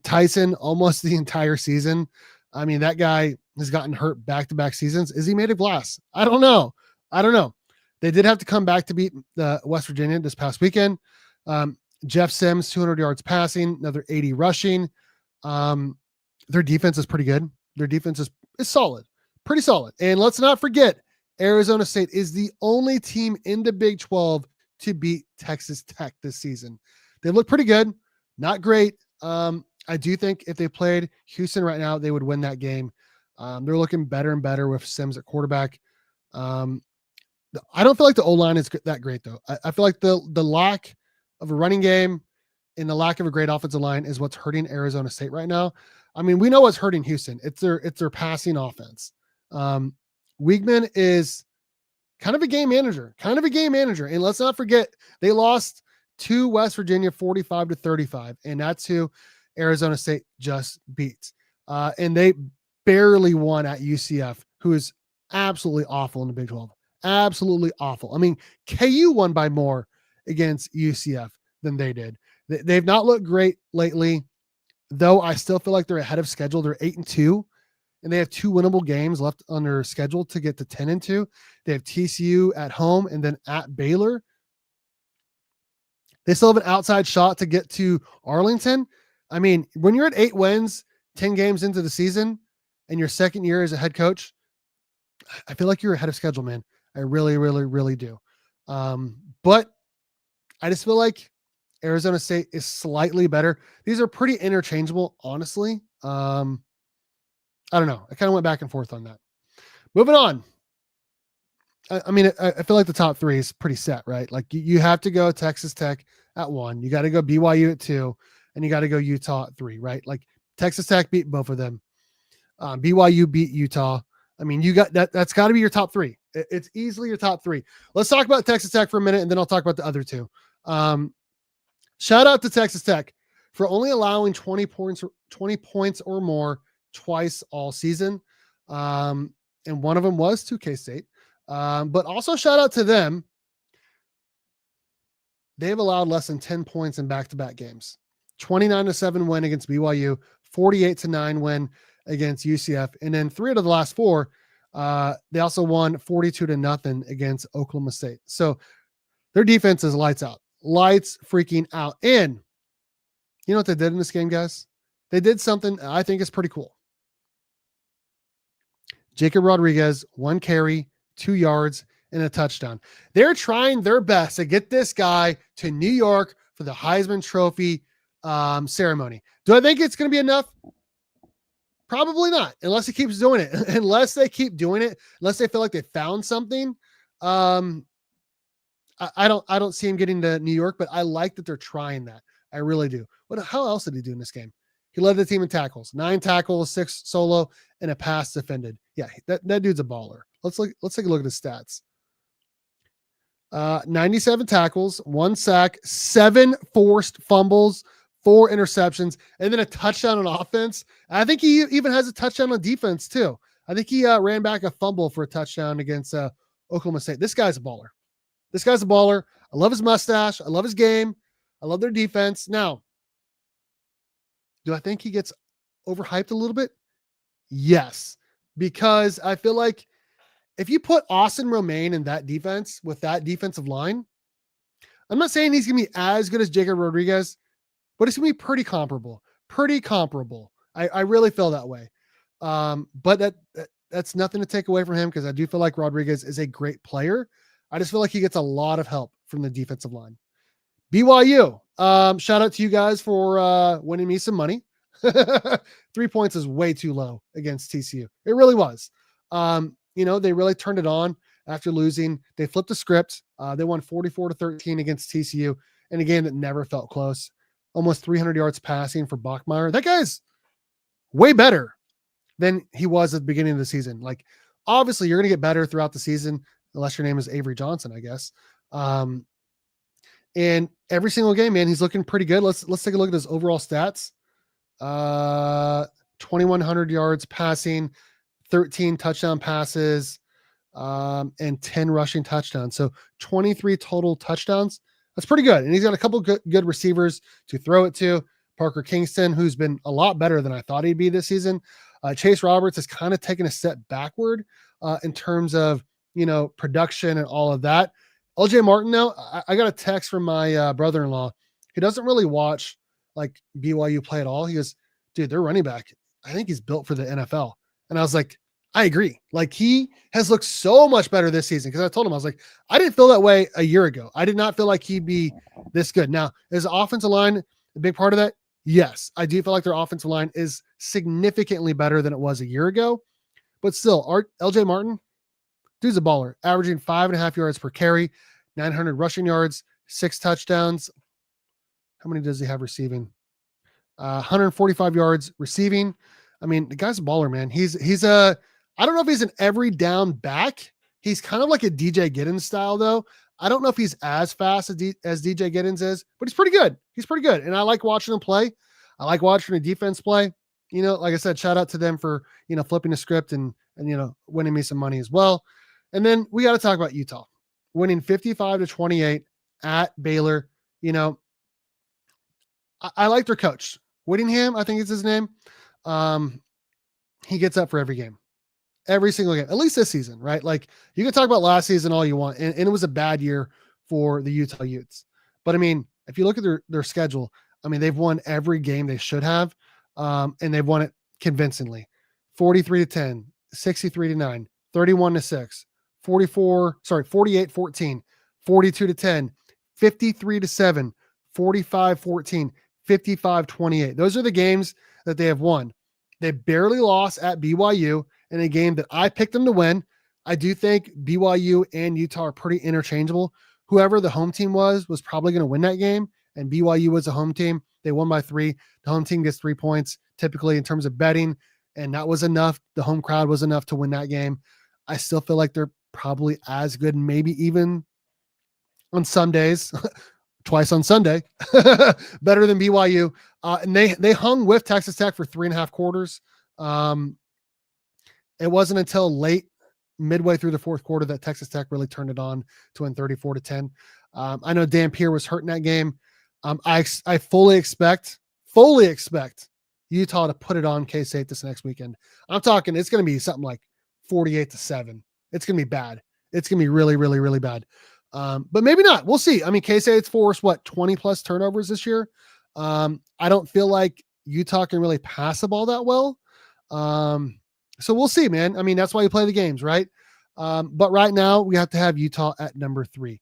[SPEAKER 1] Tyson almost the entire season. I mean, that guy has gotten hurt back-to-back seasons. Is he made of glass? I don't know. They did have to come back to beat the West Virginia this past weekend. Jeff Sims, 200 yards passing, another 80 rushing. Their defense is pretty good. Their defense is solid, pretty solid. And let's not forget, Arizona State is the only team in the Big 12 to beat Texas Tech this season. They look pretty good, not great. I do think if they played Houston right now, they would win that game. They're looking better and better with Sims at quarterback. I don't feel like the O-line is that great, though. I feel like the lack of a running game and the lack of a great offensive line is what's hurting Arizona State right now. I mean, we know what's hurting Houston. It's their passing offense. Weigman is kind of a game manager. And let's not forget, they lost to West Virginia 45-35, and that's who Arizona State just beat. And they barely won at UCF, who is absolutely awful in the Big 12. Absolutely awful. I mean, KU won by more against UCF than they did. They've not looked great lately, though I still feel like they're ahead of schedule. They're 8-2, and they have 2 winnable games left on their schedule to get to 10-2. They have TCU at home and then at Baylor. They still have an outside shot to get to Arlington. I mean, when you're at 8 wins, 10 games into the season, and your second year as a head coach, I feel like you're ahead of schedule, man. I really, really, really do. But I just feel like Arizona State is slightly better. These are pretty interchangeable, honestly. I don't know. I kind of went back and forth on that. Moving on. I mean, I feel like the top 3 is pretty set, right? Like you have to go Texas Tech at 1. You got to go BYU at 2, and you got to go Utah at 3, right? Like Texas Tech beat both of them. BYU beat Utah. I mean, you got that. That's got to be your top 3. It's easily your top 3. Let's talk about Texas Tech for a minute, and then I'll talk about the other 2. Shout out to Texas Tech for only allowing 20 points or more twice all season. And one of them was to K-State. But also shout out to them. They've allowed less than 10 points in back-to-back games. 29-7 win against BYU, 48-9 win against UCF, and then 3 out of the last 4, they also won 42-0 against Oklahoma State. So their defense is lights out. Lights freaking out. And you know what they did in this game, guys? They did something I think is pretty cool. Jacob Rodriguez, 1 carry, 2 yards, and a touchdown. They're trying their best to get this guy to New York for the Heisman Trophy ceremony. Do I think it's going to be enough? Probably not, unless he keeps doing it. Unless they keep doing it, unless they feel like they found something. I don't see him getting to New York, but I like that they're trying that. I really do. How else did he do in this game? He led the team in tackles, 9 tackles, 6 solo, and a pass defended. Yeah, that dude's a baller. Let's take a look at his stats. 97 tackles, 1 sack, 7 forced fumbles, 4 interceptions, and then a touchdown on offense. I think he even has a touchdown on defense too. I think he ran back a fumble for a touchdown against Oklahoma State. This guy's a baller. This guy's a baller. I love his mustache. I love his game. I love their defense. Now, do I think he gets overhyped a little bit? Yes, because I feel like if you put Austin Romaine in that defense with that defensive line, I'm not saying he's going to be as good as Jacob Rodriguez, but it's going to be pretty comparable. Pretty comparable. I really feel that way. But that's nothing to take away from him because I do feel like Rodriguez is a great player. I just feel like he gets a lot of help from the defensive line. BYU, shout out to you guys for winning me some money. 3 points is way too low against TCU. It really was. They really turned it on after losing. They flipped the script. They won 44-13 against TCU in a game that never felt close. Almost 300 yards passing for Bachmeier. That guy's way better than he was at the beginning of the season. Like, obviously, you're going to get better throughout the season, unless your name is Avery Johnson, I guess. And every single game, man, he's looking pretty good. Let's take a look at his overall stats. 2,100 yards passing, 13 touchdown passes, and 10 rushing touchdowns. So 23 total touchdowns. That's pretty good. And he's got a couple good receivers to throw it to. Parker Kingston, who's been a lot better than I thought he'd be this season. Chase Roberts has kind of taken a step backward in terms of, production and all of that. LJ Martin now, I got a text from my brother-in-law. He doesn't really watch like BYU play at all. He goes, dude, their running back, I think he's built for the NFL. And I was like, I agree. Like, he has looked so much better this season. Cause I told him, I was like, I didn't feel that way a year ago. I did not feel like he'd be this good. Now, is the offensive line a big part of that? Yes. I do feel like their offensive line is significantly better than it was a year ago, but still LJ Martin, dude's a baller, averaging 5.5 yards per carry, 900 rushing yards, 6 touchdowns. How many does he have receiving? 145 yards receiving. I mean, the guy's a baller, man. He's I don't know if he's an every down back. He's kind of like a DJ Giddens style, though. I don't know if he's as fast as DJ Giddens is, but he's pretty good. He's pretty good. And I like watching him play. I like watching the defense play. Like I said, shout out to them for, flipping the script and winning me some money as well. And then we got to talk about Utah winning 55-28 at Baylor. I like their coach, Whittingham, I think it's his name. He gets up for every game, every single game, at least this season, right? Like, you can talk about last season all you want, and it was a bad year for the Utah Utes. But I mean, if you look at their schedule, I mean, they've won every game they should have, and they've won it convincingly. 43-10, 63-9, 31-6, 48-14, 42-10, 53-7, 45-14, 55-28. Those are the games that they have won. They barely lost at BYU in a game that I picked them to win. I do think BYU and Utah are pretty interchangeable. Whoever the home team was probably going to win that game, and BYU was a home team. They won by 3. The home team gets 3 points typically in terms of betting, and that was enough. The home crowd was enough to win that game. I still feel like they're probably as good, maybe even on some days, twice on Sunday, better than BYU. And they hung with Texas Tech for 3.5 quarters. It wasn't until midway through the fourth quarter that Texas Tech really turned it on to win 34-10. I know Dan Pierre was hurt in that game. I fully expect Utah to put it on K-State this next weekend. I'm talking, it's going to be something like 48-7. It's going to be bad. It's going to be really, really, really bad. But maybe not. We'll see. I mean, K-State's forced 20 plus turnovers this year. I don't feel like Utah can really pass the ball that well. So we'll see, man. I mean, that's why you play the games, right? But right now we have to have Utah at number 3.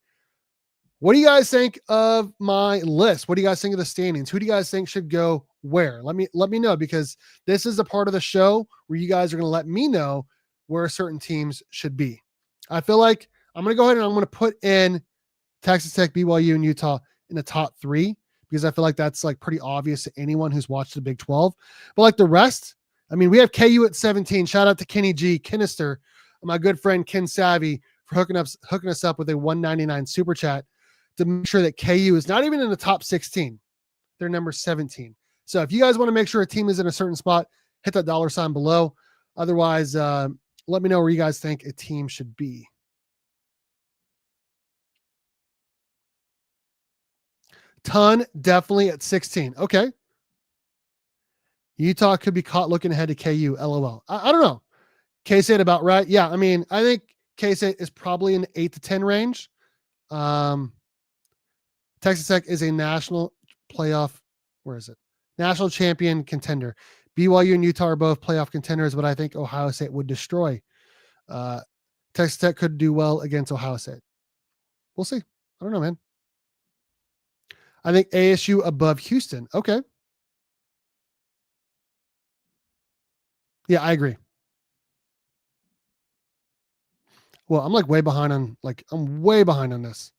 [SPEAKER 1] What do you guys think of my list? What do you guys think of the standings? Who do you guys think should go where? Let me know, because this is a part of the show where you guys are going to let me know where certain teams should be. I feel like I'm going to go ahead and I'm going to put in Texas Tech, BYU, and Utah in the top 3, because I feel like that's like pretty obvious to anyone who's watched the Big 12. But like the rest, I mean, we have KU at 17. Shout out to Kenny G, Kinister, my good friend Ken Savvy for hooking us up with a $1.99 super chat to make sure that KU is not even in the top 16. They're number 17. So if you guys want to make sure a team is in a certain spot, hit that $ below. Otherwise, let me know where you guys think a team should be. Ton definitely at 16. Okay. Utah could be caught looking ahead to KU. LOL. I don't know. K-State about right. Yeah. I mean, I think K-State is probably in the 8 to 10 range. Texas Tech is a national playoff. Where is it? National champion contender. BYU and Utah are both playoff contenders, but I think Ohio State would destroy. Texas Tech could do well against Ohio State. We'll see. I don't know, man. I think ASU above Houston. Okay. Yeah, I agree. Well, I'm way behind on I'm way behind on this.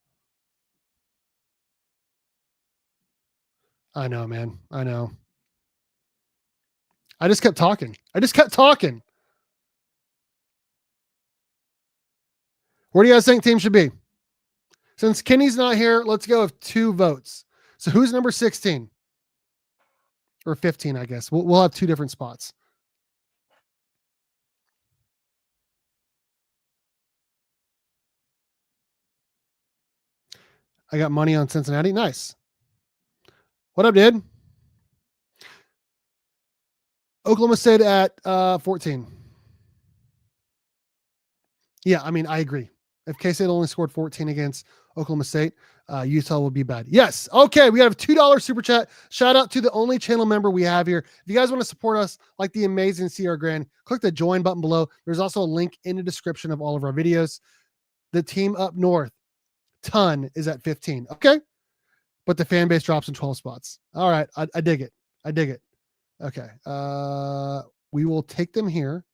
[SPEAKER 1] I know, man. I know. I just kept talking. Where do you guys think team should be? Since Kenny's not here, let's go with 2 votes. So who's number 16? Or 15, I guess. We'll have 2 different spots. I got money on Cincinnati. Nice. What up, dude? Oklahoma State at 14. Yeah, I mean, I agree. If K-State only scored 14 against Oklahoma State, Utah will be bad. Yes. Okay, we have a $2 super chat. Shout out to the only channel member we have here. If you guys want to support us like the amazing CR Grand, click the join button below. There's also a link in the description of all of our videos. The team up north, Ton, is at 15. Okay. But the fan base drops in 12 spots. All right. I dig it. Okay. We will take them here.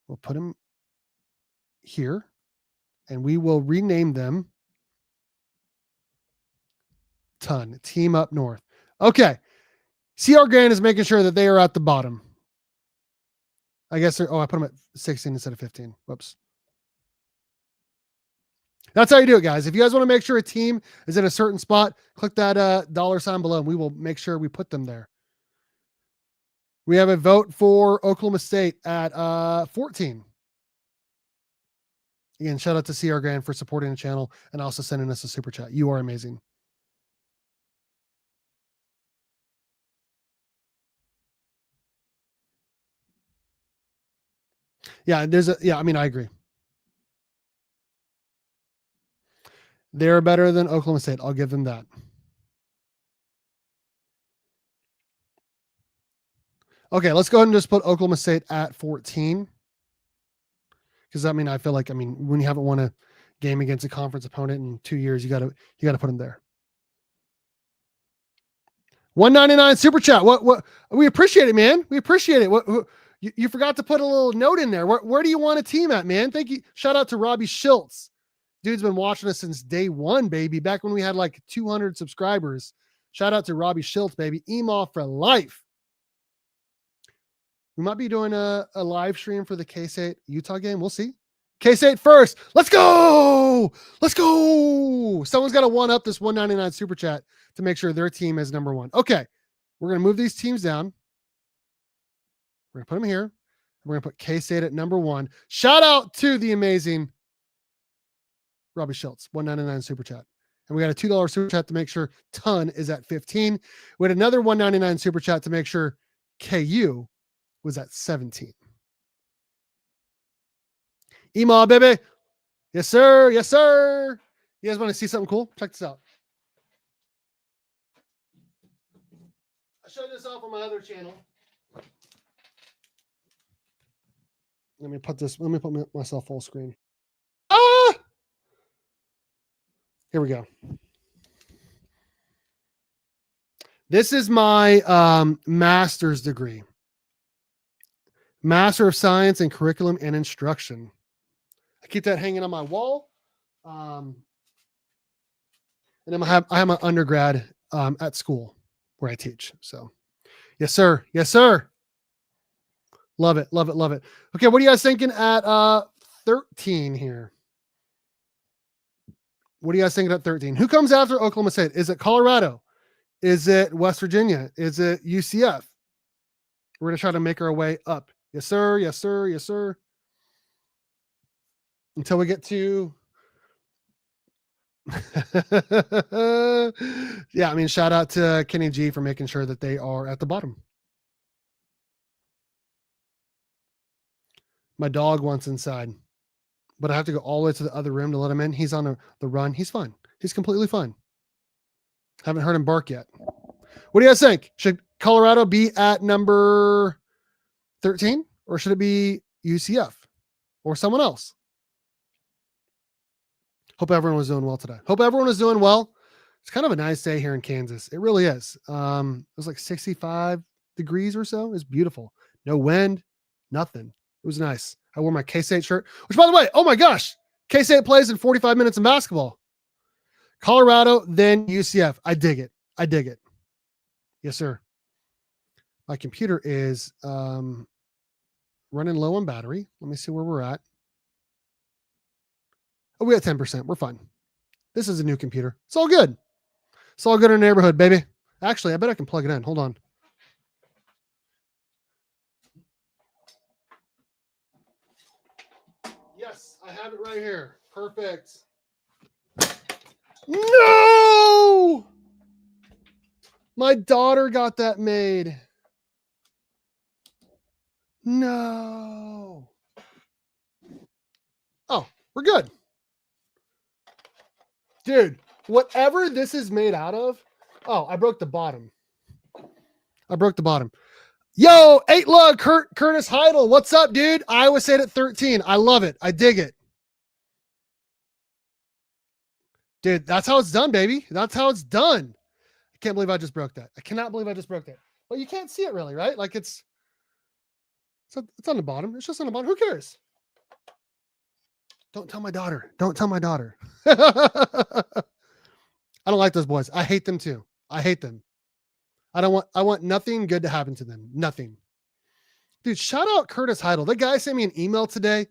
[SPEAKER 1] We'll put them here. And we will rename them Ton, team up north. Okay. CR Grand is making sure that they are at the bottom. I guess I put them at 16 instead of 15. Whoops. That's how you do it, guys. If you guys want to make sure a team is in a certain spot, click that $ below and we will make sure we put them there. We have a vote for Oklahoma State at 14. Again, shout out to CR Grand for supporting the channel and also sending us a super chat. You are amazing. Yeah, I mean, I agree. They're better than Oklahoma State. I'll give them that. Okay, let's go ahead and just put Oklahoma State at 14. Because I mean, I feel like, when you haven't won a game against a conference opponent in 2 years, you gotta put them there. $1.99 super chat. What we appreciate it, man. We appreciate it. You forgot to put a little note in there. Where do you want a team at, man? Thank you. Shout out to Robbie Schultz. Dude's been watching us since day 1, baby. Back when we had 200 subscribers. Shout out to Robbie Schultz, baby. Email for life. We might be doing a live stream for the K-State Utah game. We'll see. K-State first. Let's go. Someone's got to one up this $1.99 super chat to make sure their team is number 1. Okay. We're going to move these teams down. We're going to put them here. We're going to put K-State at number 1. Shout out to the amazing Robbie Schultz, $1.99 super chat. And we got a $2 super chat to make sure Ton is at 15. We had another $1.99 super chat to make sure KU was at 17. Email, baby. Yes, sir. You guys want to see something cool? Check this out. I showed this off on my other channel. Let me put myself full screen. Here we go. This is my master's degree. Master of Science in Curriculum and Instruction. I keep that hanging on my wall. And then I have my undergrad at school where I teach. So, yes, sir. Love it. Okay, what are you guys thinking at 13 here? What do you guys think at 13? Who comes after Oklahoma State? Is it Colorado? Is it West Virginia? Is it UCF? We're going to try to make our way up. Yes, sir. Yes, sir. Yes, sir. Until we get to... yeah, I mean, shout out to Kenny G for making sure that they are at the bottom. My dog wants inside, but I have to go all the way to the other room to let him in. He's on the run. He's fine. He's completely fine. Haven't heard him bark yet. What do you guys think? Should Colorado be at number 13 or should it be UCF or someone else? Hope everyone was doing well today. Hope everyone was doing well. It's kind of a nice day here in Kansas. It really is. It was like 65 degrees or so. It was beautiful. No wind, nothing. It was nice. I wore my K-State shirt, which, by the way, oh my gosh, K-State plays in 45 minutes in basketball. Colorado, then UCF. I dig it. I dig it. Yes, sir. My computer is running low on battery. Let me see where we're at. Oh, we got 10%. We're fine. This is a new computer. It's all good. It's all good in the neighborhood, baby. Actually, I bet I can plug it in. Hold on. Yes, I have it right here. Perfect. No! My daughter got that made. No. Oh, we're good. Dude, whatever this is made out of. Oh, I broke the bottom. Yo, 8 lug Curtis Heidel. What's up, dude? Iowa State at 13. I love it. I dig it. Dude, that's how it's done, baby. That's how it's done. I can't believe I just broke that. I cannot believe I just broke that. Well, you can't see it really, right? Like it's on the bottom. It's just on the bottom. Who cares? Don't tell my daughter. Don't tell my daughter. I don't like those boys. I hate them too. I hate them. I want nothing good to happen to them. Nothing. Dude, shout out Curtis Heidel. That guy sent me an email today.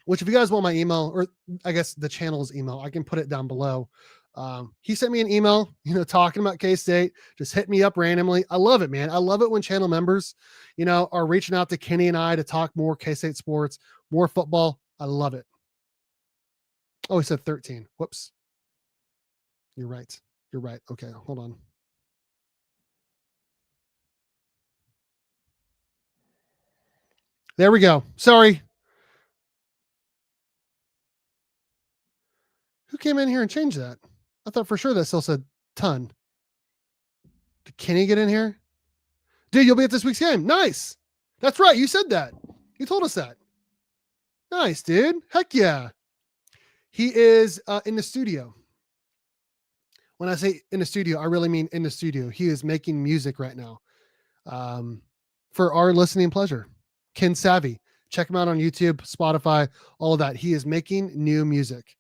[SPEAKER 1] Which if you guys want my email, or I guess the channel's email, I can put it down below. He sent me an email, talking about K-State, just hit me up randomly. I love it, man. I love it when channel members, are reaching out to Kenny and I to talk more K-State sports, more football. I love it. Oh, he said 13. Whoops. You're right. You're right. Okay, hold on. There we go. Sorry. Who came in here and changed that? I thought for sure that still said ton. Did Kenny get in here? Dude, you'll be at this week's game. Nice. That's right. You said that. You told us that. Nice, dude. Heck yeah. He is in the studio. When I say in the studio, I really mean in the studio. He is making music right now for our listening pleasure. Ken Savvy. Check him out on YouTube, Spotify, all of that. He is making new music.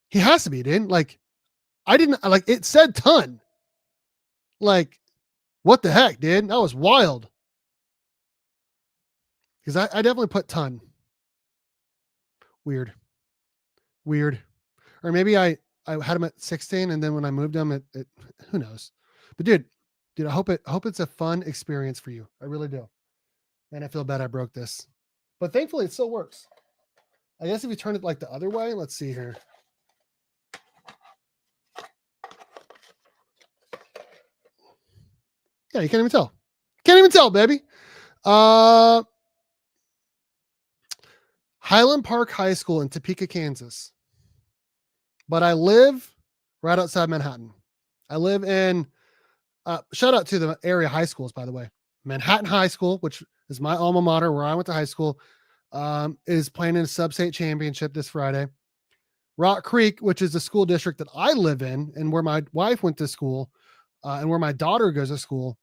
[SPEAKER 1] He has to be, dude. Like, it said ton. Like, what the heck, dude? That was wild. Because I definitely put ton. Weird. Or maybe I had him at 16 and then when I moved him, it who knows? But dude, I hope it's a fun experience for you. I really do. Man, I feel bad I broke this. But thankfully it still works. I guess if you turn it like the other way, let's see here. Yeah, you can't even tell. Can't even tell, baby. Highland Park High School in Topeka, Kansas. But I live right outside Manhattan. I live in, shout out to the area high schools, by the way. Manhattan High School, which is my alma mater where I went to high school, is playing in a sub-state championship this Friday. Rock Creek, which is the school district that I live in and where my wife went to school and where my daughter goes to school,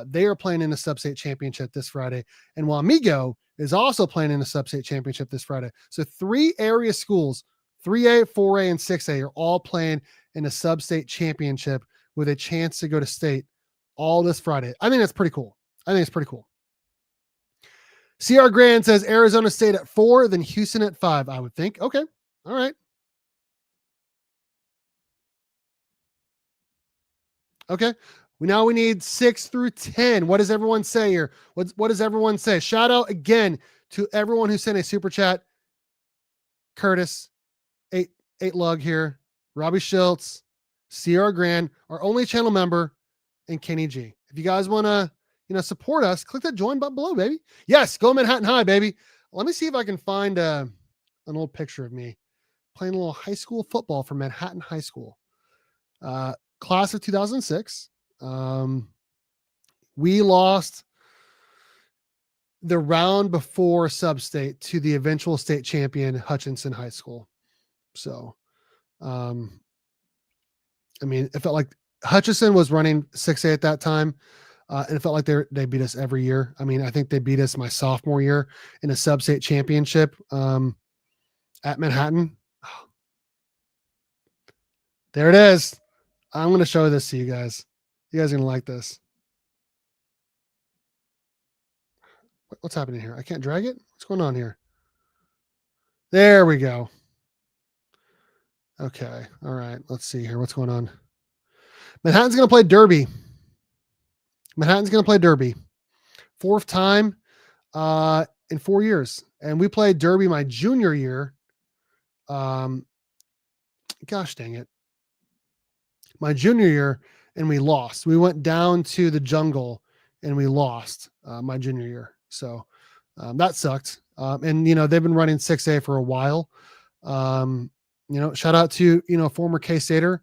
[SPEAKER 1] they are playing in a sub-state championship this Friday. And Wamego is also playing in a sub-state championship this Friday. So 3 area schools, 3A, 4A, and 6A are all playing in a sub-state championship with a chance to go to state all this Friday. I think that's pretty cool. CR Grand says Arizona State at 4, then Houston at 5, I would think. Okay. All right. Okay. We need 6 through 10. What does everyone say here? What does everyone say? Shout out again to everyone who sent a super chat. Curtis, eight lug here, Robbie Schultz, Sierra Grand, our only channel member, and Kenny G. If you guys want to, support us, click that join button below, baby. Yes, go Manhattan High, baby. Let me see if I can find an old picture of me playing a little high school football for Manhattan High School. Class of 2006. We lost the round before sub-state to the eventual state champion Hutchinson High School. So, I mean, it felt like Hutchinson was running 6A at that time. And it felt like they beat us every year. I mean, I think they beat us my sophomore year in a sub-state championship at Manhattan. There it is. I'm going to show this to you guys. You guys are going to like this. What's happening here? I can't drag it? What's going on here? There we go. Okay. All right. Let's see here. What's going on? Manhattan's going to play Derby. Manhattan's going to play Derby. 4th time in 4 years. And we played Derby my junior year. Gosh dang it. My junior year, and we lost. We went down to the jungle and we lost my junior year. So that sucked. And, they've been running 6A for a while. Shout out to, former K-Stater,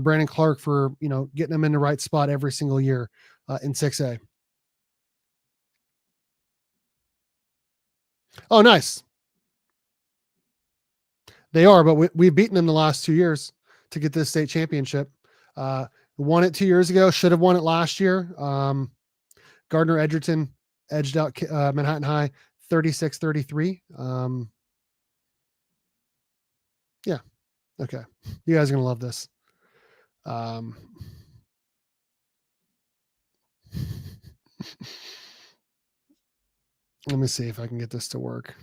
[SPEAKER 1] Brandon Clark for, getting them in the right spot every single year in 6A. Oh, nice. They are, but we've beaten them the last 2 years to get this state championship. Won it 2 years ago. Should have won it last year. Gardner Edgerton edged out Manhattan High 36-33. Yeah. Okay. You guys are going to love this. Let me see if I can get this to work.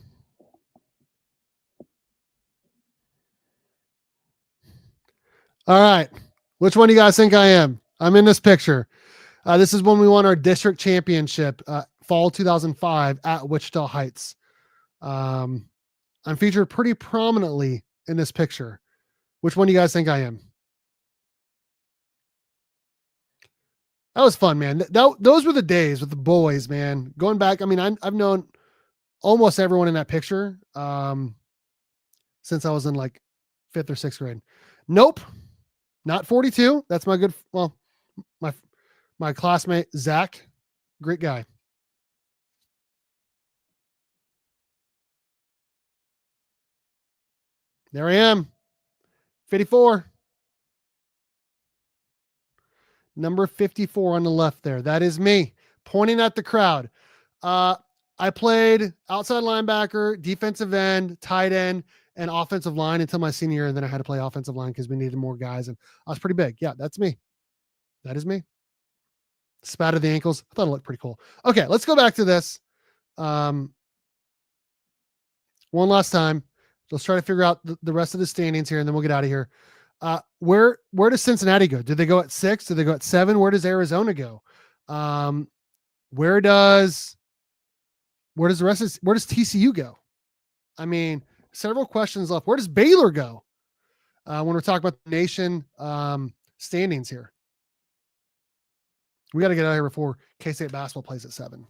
[SPEAKER 1] All right. Which one do you guys think I am? I'm in this picture. This is when we won our district championship, fall 2005 at Wichita Heights. I'm featured pretty prominently in this picture. Which one do you guys think I am? That was fun, man. Those were the days with the boys, man. Going back, I mean, I've known almost everyone in that picture since I was in like 5th or 6th grade. Nope, not 42. That's my classmate, Zach. Great guy. There I am. 54. Number 54 on the left there. That is me pointing at the crowd. I played outside linebacker, defensive end, tight end, and offensive line until my senior year. And then I had to play offensive line because we needed more guys. And I was pretty big. Yeah, that's me. That is me. Spat of the ankles. I thought it looked pretty cool. Okay, let's go back to this. One last time. Let's try to figure out the rest of the standings here, and then we'll get out of here. Where does Cincinnati go? Do they go at 6? Do they go at 7? Where does Arizona go? Where does TCU go? I mean, several questions left. Where does Baylor go? When we're talking about the nation standings here. We got to get out of here before K-State basketball plays at 7.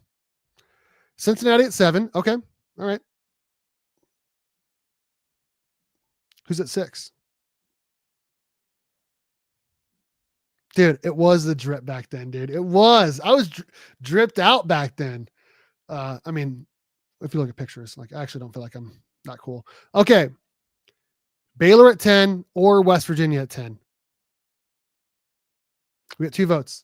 [SPEAKER 1] Cincinnati at 7. Okay. All right. Who's at 6? Dude, it was the drip back then, dude. It was. I was dripped out back then. I mean, if you look at pictures, like I actually don't feel like I'm not cool. Okay. Baylor at 10 or West Virginia at 10. We got 2 votes.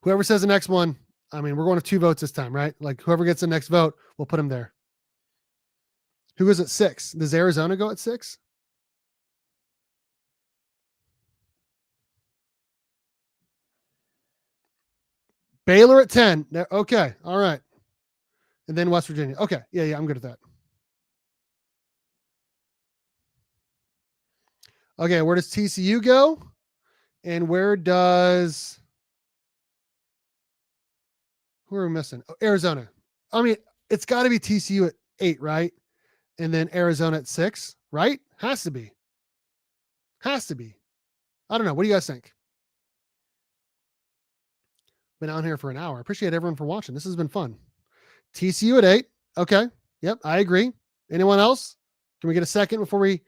[SPEAKER 1] Whoever says the next one, I mean, we're going to 2 votes this time, right? Like whoever gets the next vote, we'll put them there. Who goes at 6? Does Arizona go at 6? Baylor at 10. Okay. All right. And then West Virginia. Okay. Yeah, I'm good at that. Okay, where does TCU go? And where does who are we missing? Oh, Arizona. I mean, it's got to be TCU at 8, right? And then Arizona at 6, right? Has to be. Has to be. I don't know. What do you guys think? Been on here for an hour. Appreciate everyone for watching. This has been fun. TCU at 8. Okay. Yep, I agree. Anyone else? Can we get a second before we?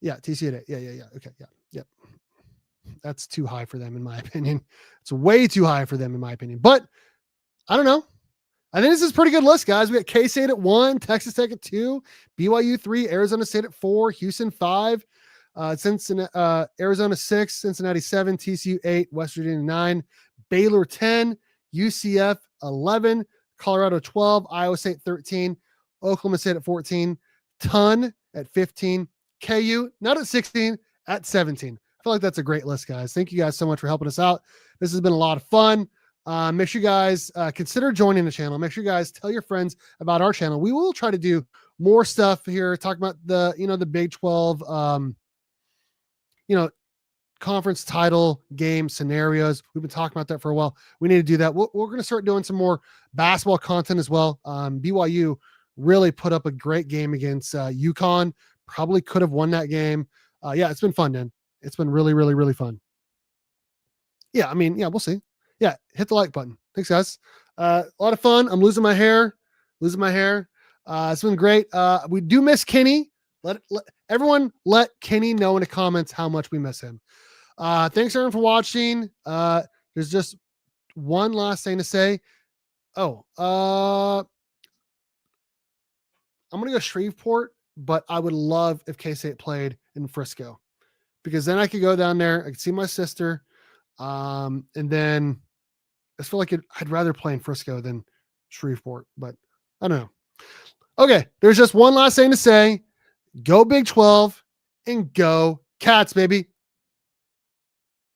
[SPEAKER 1] Yeah, TCU at 8. Yeah. Okay. Yeah. Yep. That's too high for them, in my opinion. It's way too high for them, in my opinion. But I don't know. I think this is a pretty good list, guys. We got K-State at 1, Texas Tech at 2, BYU 3, Arizona State at 4, Houston 5, Arizona 6, Cincinnati 7, TCU 8, West Virginia 9, Baylor 10, UCF 11, Colorado 12, Iowa State 13, Oklahoma State at 14, Ton at 15, KU not at 16, at 17. I feel like that's a great list, guys. Thank you guys so much for helping us out. This has been a lot of fun. Make sure you guys consider joining the channel. Make sure you guys tell your friends about our channel. We will try to do more stuff here, talk about the Big 12, conference title game scenarios. We've been talking about that for a while. We need to do that. We're going to start doing some more basketball content as well. BYU really put up a great game against UConn. Probably could have won that game. Yeah, it's been fun, Dan. It's been really, really, really fun. Yeah, I mean, yeah, we'll see. Yeah, hit the like button. Thanks, guys. A lot of fun. I'm losing my hair. It's been great. We do miss Kenny. Let everyone let Kenny know in the comments how much we miss him. Thanks everyone for watching. There's just one last thing to say. I'm gonna go Shreveport, but I would love if K-State played in Frisco, because then I could go down there. I could see my sister. And then I feel like I'd rather play in Frisco than Shreveport, but I don't know. Okay, there's just one last thing to say. Go Big 12 and go Cats, baby.